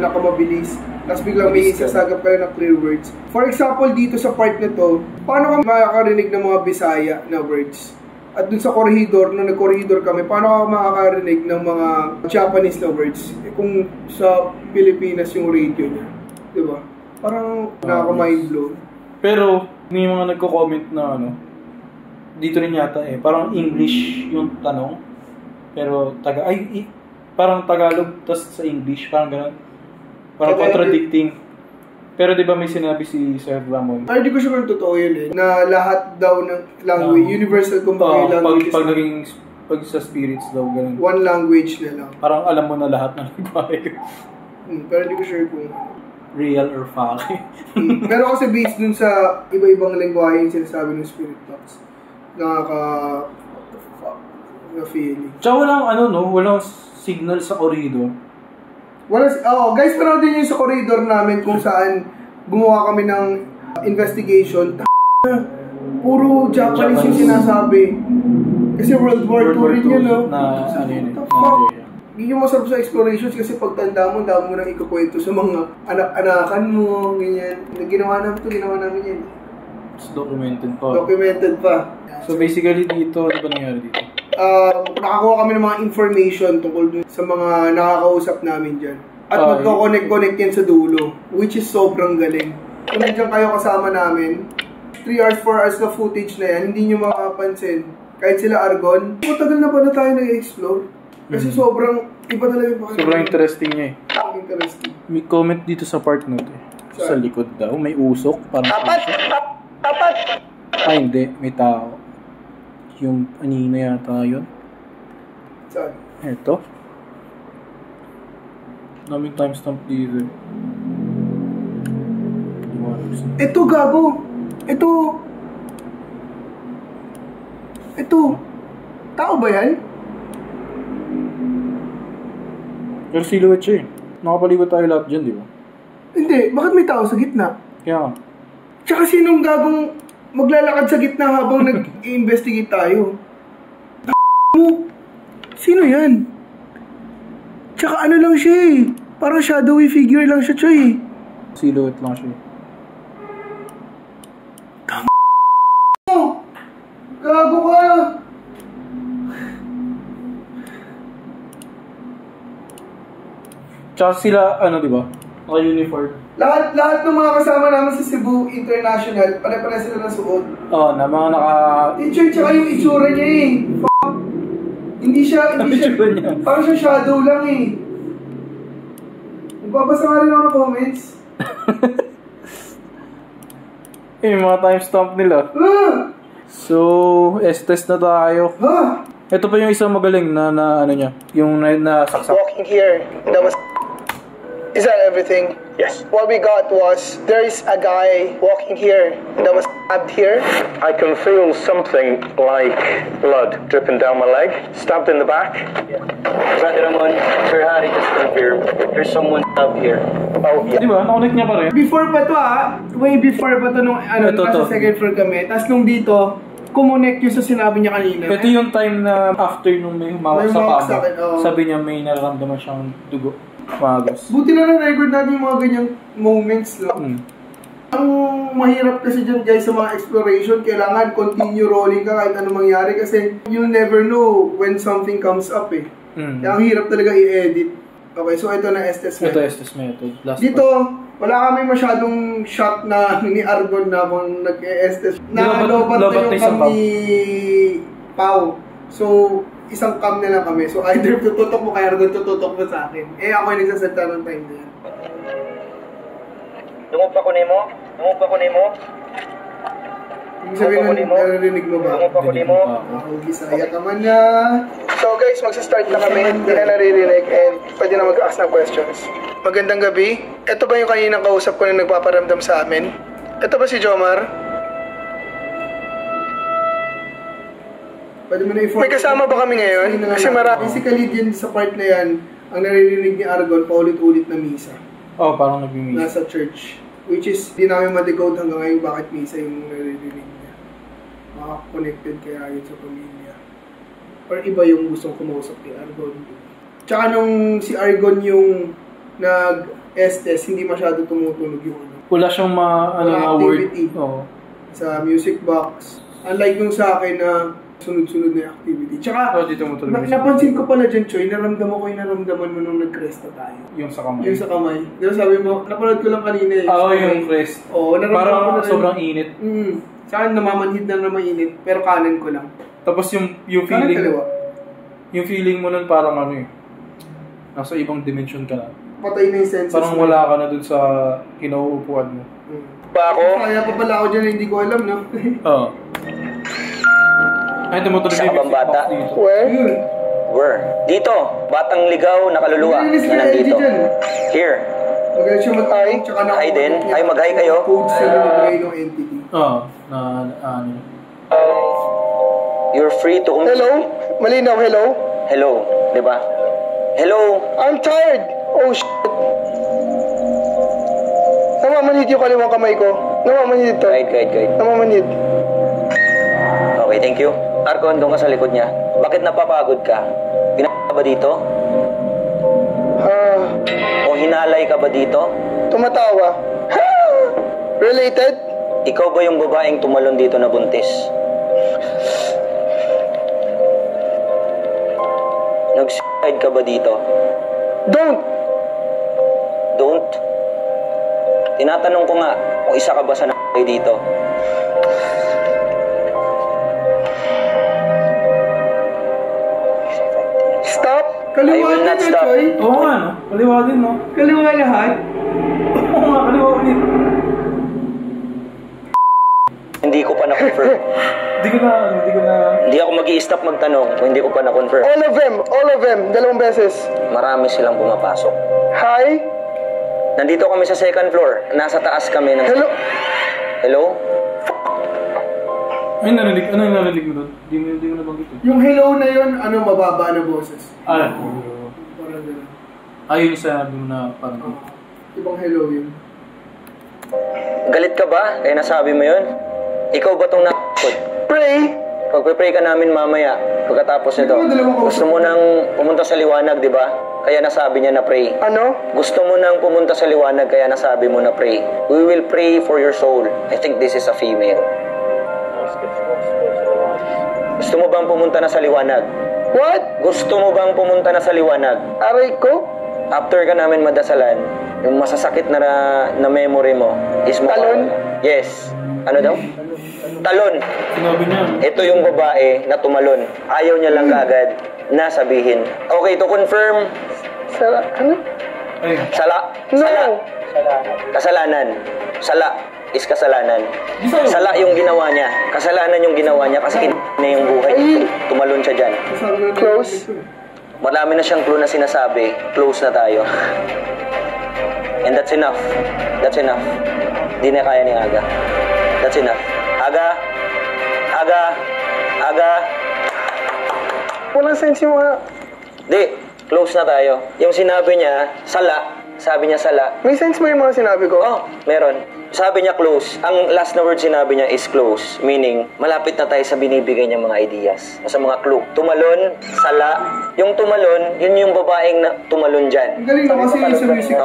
nakamabilis. Tapos biglang may isasagap ka ng clear words. For example, dito sa part na to, paano ka makakarinig ng mga Bisaya na words? At dun sa corridor, nung nag-corridor kami, paano ka makakarinig ng mga Japanese na words? Kung sa Pilipinas yung radio niya. Di ba? Parang nakaka-mind blown. Pero, may mga nagko-comment na dito rin yata parang English yung tanong. Pero, parang Tagalog, tas sa English, parang gano'n. Parang contradicting. Pero di ba may sinabi si Sir Ramon? Ay, di ko siya kung totoo yun na lahat daw ng language, universal kumbaga language. Pag sa spirits daw, gano'n. One language na lang. Parang alam mo na lahat ng lingwahe. Pero di ko sure kung real or fake. Pero kasi based dun sa iba-ibang lingwahe yung sinasabi ng spirit box. What the fuck? Na feeling. Tsaka walang signal sa corridor. Guys, pero din yung sa corridor namin kung saan gumawa kami ng investigation. Puro Japanese yung sinasabi. Kasi World War II rin yun, no? Hindi yung masarap sa explorations kasi pagtanda mo, dami mo nang ikukwento sa mga anak-anakan mo, ganyan. Ginawa namin yan. It's documented pa. Documented pa. So basically dito, ano ba nangyari dito? Nakakuha kami ng mga information tungkol dun sa mga nakakausap namin dyan. At magko-connect yan sa dulo, which is sobrang galing. Kung nandiyan kayo kasama namin, 3 hours, 4 hours na footage na yan, hindi nyo makapansin. Kahit sila Argon, matagal na ba na tayo nag-explore? Kasi sobrang iba talaga yung pakinggan. Sobrang interesting niya Interesting. May comment dito sa part na ito. Sa likod daw, may usok. Tapat! Hindi, may tao. Yung anina yata yun. Saan? Ito. Naming timestamp dito. Ito, gago! Ito. Tao ba yan? Pero silhouette siya Nakapaligot tayo lahat dyan, di ba? Hindi. Bakit may tao sa gitna? Kaya nga. Tsaka sinong gagong maglalakad sa gitna habang nag-investigate tayo? Mo? Sino yan? Tsaka ano lang siya Parang shadowy figure lang siya, Choy. Silhouette lang siya. Gago ka! Tsaka sila, di ba? Naka-uniform. Lahat ng mga kasama namin sa Cebu International, pare-pare sila ng suot. Na mga Teacher, tsaka yung itsura niya Hindi siya, parang siya shadow lang Nagbabasa nga rin ako ng comments. Mga timestamp nila. So, S-test na tayo. Ito pa yung isang magaling na niya. Yung nasaksak. Walking here, is that everything? Yes. What we got was, there is a guy walking here that was stabbed here. I can feel something like blood dripping down my leg, stabbed in the back. Brother Ramon, Sir Harry just confirmed there's someone stabbed here. Oh, yeah. Di ba? Nakonect niya pa rin. Before pa to way before pa to nung nasa second floor kami. Tapos nung dito, kumonect yung sa sinabi niya kanina. Ito yung time na after nung may humawak sa pabo. akin, Sabi niya may nararamdaman siyang dugo. Magos. Buti na na-record natin yung mga ganyang moments lang. Ang mahirap kasi dyan guys sa mga exploration, kailangan continue rolling ka kahit ano mangyari kasi you'll never know when something comes up Kaya ang hirap talaga i-edit. Okay, so ito na S-test method. Ito S-test method. Dito, wala kami masyadong shot na ni Argon na kung nag-S-test. Nakalobat na yung kami Pau. So, isang cam na lang kami. So either tututok mo kaya Argon tututok mo sa akin. Eh ako yung nagsasalita ng time na yan. Dungog pa ko nimo. Ibig sabihin nun, narinig mo ba? Gisaya ka man na. So guys, magsa-start na kami. Hindi na naririnig and pwede na mag-ask ng questions. Magandang gabi. Ito ba yung kaninang kausap ko na nagpaparamdam sa amin? Ito ba si Jomar? Pwede mo na i-form. May kasama ba kami ngayon? Kasi basically din sa part na yan, ang naririnig ni Argon paulit-ulit na misa. Oh, parang nag-misa. Nasa church. Which is, di namin ma-decode hanggang ngayon bakit misa yung naririnig niya. Maka-connected kaya yun sa pamilya. Or iba yung gustong kumausap kay Argon. Tsaka nung si Argon yung nag-estes, hindi masyado tumutunog yung ano. Wala siyang activity word. Sa music box. Unlike yung sa akin na sunod-sunod na activity. Tsaka, dito mo napansin ko pala dyan, Choy, naramdaman ko yung naramdaman mo nung nag-cresta tayo. Yung sa kamay. Yung sa kamay. Diba sabi mo, napanood ko lang kanina yung crest. Oo, naramdaman ko na sobrang init. Sa akin, namamanhid na mainit, pero kanan ko lang. Tapos yung feeling, yung feeling mo nun parang nasa ibang dimension ka na. Patay na yung senses. Parang wala ka na dun sa kinauupuan mo. Pa ako? Kaya pa pala ako dyan na hindi ko alam, no? Oo. Ay, tumutuloy Isa ka bang bata? Where? Dito. Batang ligaw na kaluluwa. Na nandito. Here. Magaling siya mag-hi. Hi din. Hi, mag-hi kayo. Codes na binibigay ng entity. Oo. You're free to... Hello? Malinaw, hello? Hello. Diba? Hello. I'm tired. Oh, shit. Namamanhid yung kaliwang kamay ko. Namamanhid ito. Guide. Namamanhid. Okay, thank you. Argon, doon ka sa likod niya. Bakit napapagod ka? Pinaka ba dito? O hinalay ka ba dito? Tumatawa. Related? Ikaw ba yung babaeng tumalon dito na buntis? Nag-side ka ba dito? Don't! Tinatanong ko nga kung isa ka ba sa n***ay dito. Stop! I will not stop. Oo nga, no? Kaliwa din, no? Kaliwa lahat? Oo nga, kaliwa ulit. Hindi ko pa na-confirm. Hindi ako mag-i-stop magtanong kung hindi ko pa na-confirm. All of them. 2 beses. Marami silang pumapasok. Hi? Nandito kami sa second floor. Nasa taas kami ng... Hello? Ay, narinig mo doon? Hindi mo nabanggit. Yung hello na yun, mababa na boses. Parang gano'n. Ayun sa sabi mo na parang... Ibang hello yun. Galit ka ba? Kaya nasabi mo yun? Ikaw ba itong nakakot? Pray! Pagpipray ka namin mamaya, pagkatapos nito. Gusto mo nang pumunta sa liwanag, di ba? Kaya nasabi niya na pray. Ano? Gusto mo nang pumunta sa liwanag, kaya nasabi mo na pray. We will pray for your soul. I think this is a female. Gusto mo bang pumunta na sa liwanag? What? Gusto mo bang pumunta na sa liwanag? Aray ko? After ka namin madasalan, yung masasakit na memory mo is... Talon? Yes. Ano daw? Talon. Sinabi niya. Ito yung babae na tumalon. Ayaw niya lang agad na sabihin. Okay, to confirm. Ano? Sala. No. Sala. Kasalanan. Sala is kasalanan. Sala yung ginawa niya. Kasalanan yung ginawa niya kasi na yung buhay. Tumalon siya dyan. Close. Marami na siyang clue na sinasabi. Close na tayo. And that's enough. Di na kaya ni Aga. That's enough. Aga. Walang sense yung mga... Di, close na tayo. Yung sinabi niya, sala. Sabi niya sala. May sense ba yung mga sinabi ko? Oh, meron. Sabi niya close. Ang last na word sinabi niya is close. Meaning, malapit na tayo sa binibigay niya mga ideas. Sa mga clue. Tumalon, sala. Yung tumalon, yun yung babaeng na tumalon dyan. Ang galing na kasi yung sa music.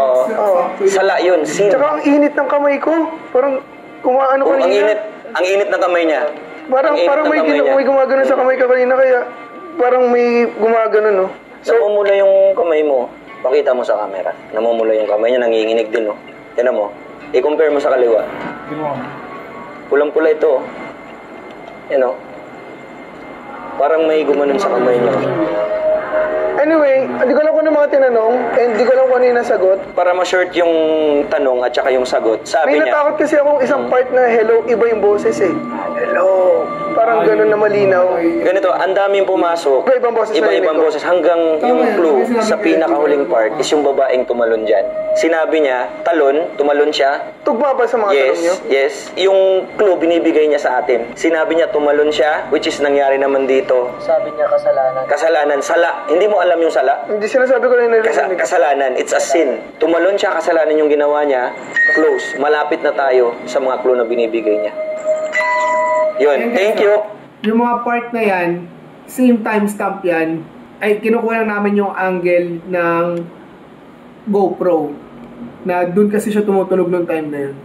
Sala yun, sin. Tsaka ang init ng kamay ko. Parang kumaano kanina. Ang init ng kamay niya. Parang may gumagano sa kamay ka kanina kaya parang may gumagano, no? Namumula yung kamay mo. Pakita mo sa camera. Namumula yung kamay niya, nanginginig din, no? Yan mo. I-compare mo sa kaliwa. Pulang-pula ito. Yan, no? Parang may gumanon sa kamay niya. Anyway, hindi ko alam kung ano mga tinanong and hindi ko alam kung ano yung nasagot. Para ma-short yung tanong at saka yung sagot, sabi May niya... natakot kasi akong isang part na hello, iba yung boses eh. Hello. Parang ganun na malinaw. Ganito, ang daming pumasok. Iba-ibang boses na Iba-ibang boses. Hanggang yung yan, clue may sinabi sa ko pinakahuling part is yung babaeng tumalon dyan. Sinabi niya, tumalon siya. Tugma ba sa mga tanong nyo? Yes. Yung clue binibigay niya sa atin. Sinabi niya tumalon siya, which is nangyari naman dito. Sabi niya kasalanan. Kasalanan, sala. Hindi mo alam yung sala? Hindi sinasabi ko na narinig. Kasalanan, it's a sin. Tumalon siya, kasalanan yung ginawa niya. Close. Malapit na tayo sa mga clue na binibigay niya. Yun, thank you. Yung mga part na yan, same timestamp yan, ay kinukuha lang namin yung angle ng GoPro. Na dun kasi siya tumutunog nung time na yun.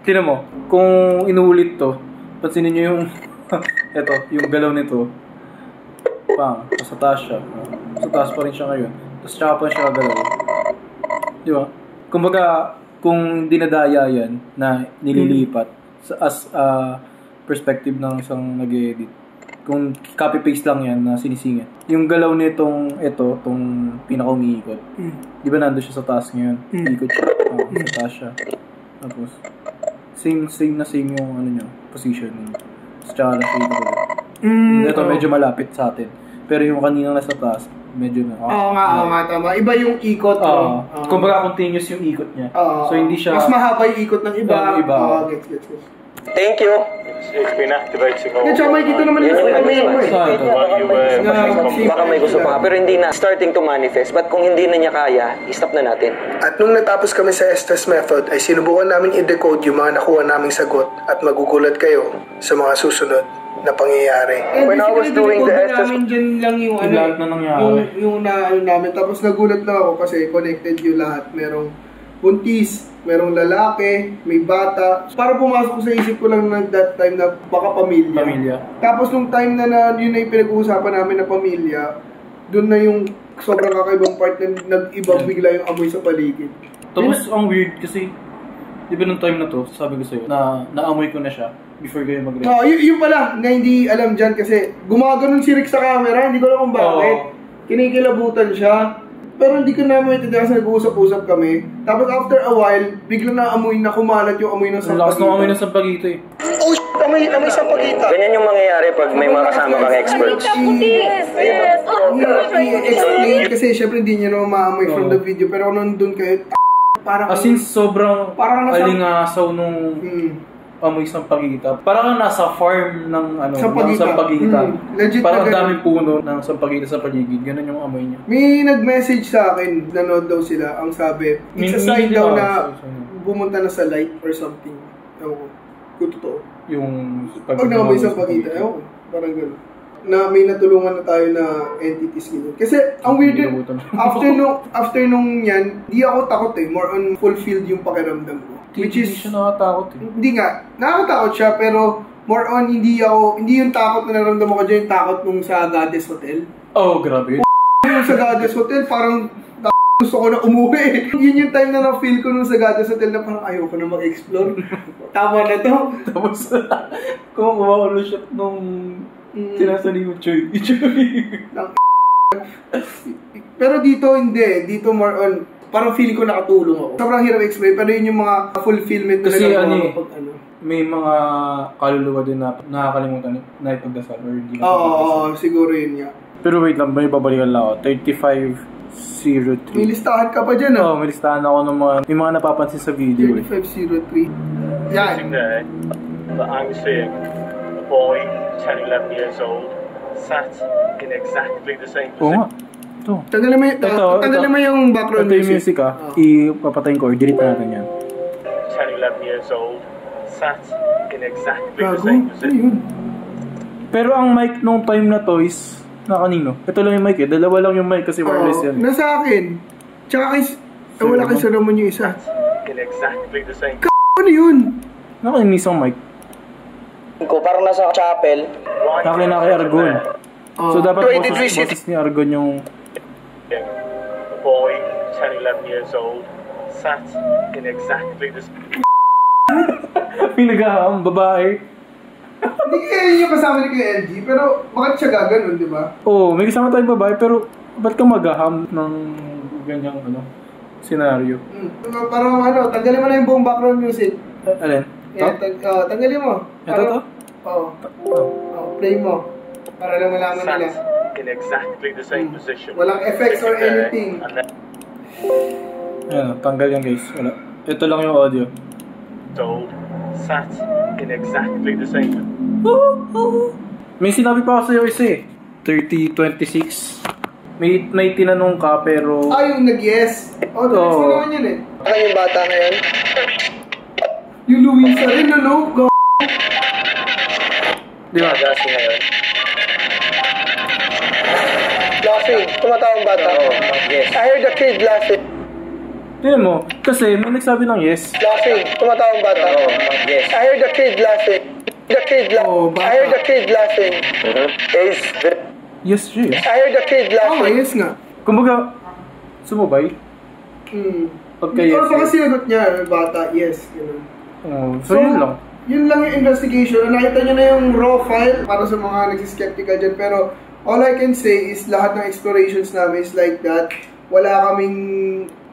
Tingnan mo, kung inuulit to, pansinin nyo yung, eto, yung galaw nito. Pang, sa taas siya. Sa taas pa rin siya ngayon. Tapos tsaka pa siya galaw. Di ba? Kumbaga, kung dinadaya yan na nililipat as perspective ng isang nag-edit. Kung copy-paste lang yan na sinisingit. Yung galaw nitong itong pinaka-umiikot. Di ba nandun siya sa taas ngayon? Ikot siya. Sa taas siya. Tapos, same yung ano nyo, position. Tsaka na siya ikot. Ito medyo malapit sa atin. Pero yung kanina nasa taas, medyo na. Oo nga, tama. Iba yung ikot. Kumbaga continuous yung ikot niya. So hindi siya... Mas mahaba yung ikot ng iba. Gets. Thank you. It's been activating all. May dito naman yung Baka may gusto pa, pero hindi na starting to manifest. But kung hindi na niya kaya, i-stop na natin. At nung natapos kami sa Estes method, ay sinubukan namin i-decode yung mga nakuha naming sagot at magugulat kayo sa mga susunod na pangyayari. When I was doing the Estes, dyan lang yung lahat na nangyari. Yung namin. Tapos nagulat lang ako kasi connected yung lahat. Merong buntis, merong lalaki, may bata. Para pumasok ko sa isip ko lang na that time na baka pamilya. Tapos nung time na yun na yung pinag-uusapan namin na pamilya, dun na yung sobrang kakaibang part na nag-ibang bigla yung amoy sa paligid. Tapos ang weird kasi, di ba nung time na to, sabi ko sa'yo, na naamoy ko na siya before kayo mag-record. Yun pala, na hindi alam dyan kasi gumaganon si Rick sa camera, hindi ko alam kung bakit. Kinikilabutan siya. Pero hindi ko namin maintindihan kasi nag-uusap-usap kami. Tapos after a while, biglang naamoy na kumalat yung amoy ng sampagita. Lakas ng amoy ng sampagita eh. Oh shit! Amoy sampagita. Ganyan yung mangyayari pag may mga kasama kang experts. I-explain kasi syempre hindi niya naman maamoy from the video. Pero nandun kayo, parang... As in, sobrang alingasaw nung amoy sampagita. Parang nasa farm ng sampagita. Legit parang daming puno ng sampagita sa paligid. Ganun yung amoy niya. May nag-message sa akin, nanood daw sila. Ang sabi, it's a sign daw na bumunta na sa light or something. Ewan ko. Kung totoo. Yung pag nakamoy sampagita. Ewan ko. Parang gano'n. Na may natulungan na tayo na entities gano'n. Kasi ang weird yun, after nung yan, di ako takot eh. More on fulfilled yung pakiramdam ko. Which is, hindi siya nakatakot eh. Hindi nga, nakakatakot siya pero more on hindi yung takot na naramdaman ko dyan, yung takot nung sa Goddess Hotel. Oh, grabe. Yung sa Goddess Hotel, parang gusto ko na umuwi. Yun yung time na na-feel ko nung sa Goddess Hotel na parang ayoko na mag-explore. Tama na to. Tapos, kumukuha ko siya nung sinasali mo, Choy. Pero dito hindi. Dito more on, parang feeling ko nakatulong ako. Sobrang hirap explain, pero yun yung mga fulfillment na nagagawa pag may mga kaluluwa din na nakakalimutan na ipagdasal or hindi na Oo, siguro yun nga. Pero wait lang, may babalikan lang ako. 3503. May listahan ka pa dyan, may listahan ako ng may mga napapansin sa video. 3503. Yan. There that I'm seeing a boy 10, 11 years old sat in exactly the same position. Oo nga. Ito. Tanggalin mo yung background music. Ipapatayin ko or delete natin yan. 10, 11 years old sat in exactly the same position. Pero ang mic nung time na to is na kanino? Ito lang yung mic eh. Dalawa lang yung mic kasi wireless yan. Nasa akin. Tsaka wala kay Sir Ramon yung isa. In exactly the same. Ano yun? Nakainisang mic. Parang nasa chapel. Akin na kay Argon. So dapat boses ni Argon yung... A boy 10, 11 years old sat in exactly the same. Pinagaham, babae. Hindi kayo yung kasama ni Kuya LG, pero bakit siya gaganon, di ba? Oo, may kasama tayong babae, pero ba't ka mag-aham ng ganyang senaryo? Parang tanggalin mo na yung buong background music. Alin? Yeah, tanggalin mo. Ito to? Oo. Play mo. Para lang malaman nila. In exactly the same position. Walang effects or anything. Ayan, tanggal yan guys. Wala. Ito lang yung audio. Told, sat in exactly the same. May sinabi pa ako sa'yo isa eh. 30-26. May tinanong ka pero... Yung nag-yes. Next mo naman yun eh. Ano yung bata ngayon? Yung Luisa rin, ano? Di ba? Kasi ngayon. Laughing. Tumatawang bata. Yes. I heard the kid laughing. Tignan mo, kasi may nagsabi ng yes. Laughing. Tumatawang bata. Yes. I heard the kid laughing. The kid laughing. I heard the kid laughing. Yes, siya. I heard the kid laughing. Yes nga. Kumbaga, sumubay. Pagka yes. Or baka sinagot niya, bata, yes. So yun lang. Yun lang yung investigation. Nakita nyo na yung raw file para sa mga nagsiskeptical dyan. Pero all I can say is lahat ng explorations namin is like that. Wala kaming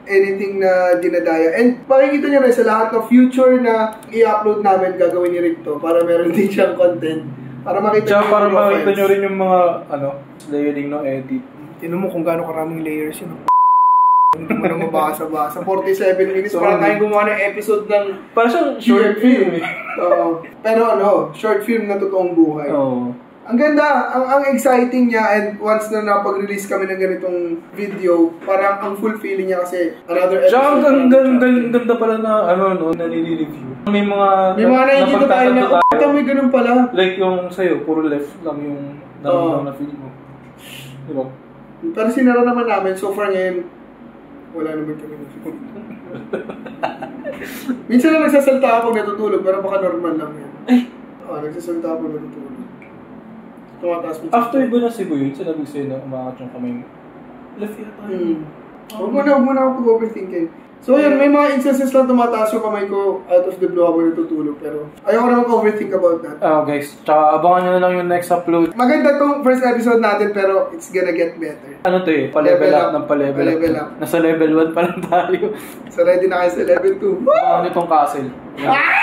anything na dinadaya. And makikita nyo rin sa lahat ng future na i-upload namin, gagawin ni Rick to para meron din siyang content. Para makita nyo para makita nyo rin yung mga layering no edit. Tinan mo kung gaano karaming layers yun. Hindi mo na mabasa-basa. 47 minutes para tayong gumawa ng episode ng... Para siyang short film eh. Pero short film na totoong buhay. Ang ganda, ang exciting niya, and once na napag-release kami ng ganitong video, parang ang fulfilling niya kasi another episode. Siya ang ganda pala na nare-review. May mga nakikita tayo na, may ganun pala. Like yung sa'yo, puro left lang yung na feel mo. Diba? Pero sinara naman namin, so far ngayon, wala naman kami na-feel. Minsan lang nagsasalta ako natutulog, pero baka normal lang yan. Nagsasalta ako natutulog. After ba na si Boy, sinabi sa'yo na umakat yung kamay mo? Left yata. Huwag mo na ako pag-overthinking. So yun, may mga instances lang tumataas yung kamay ko out of the blue habang natutulog. Pero ayoko na mag-overthink about that. Guys, tsaka abangan nyo na lang yung next upload. Maganda tong first episode natin pero it's gonna get better. Ano to eh? Pa-level up ng pa-level up. Nasa level 1 pa lang tayo. So ready na kayo sa level 2. Abangan nyo tong castle. Yeah.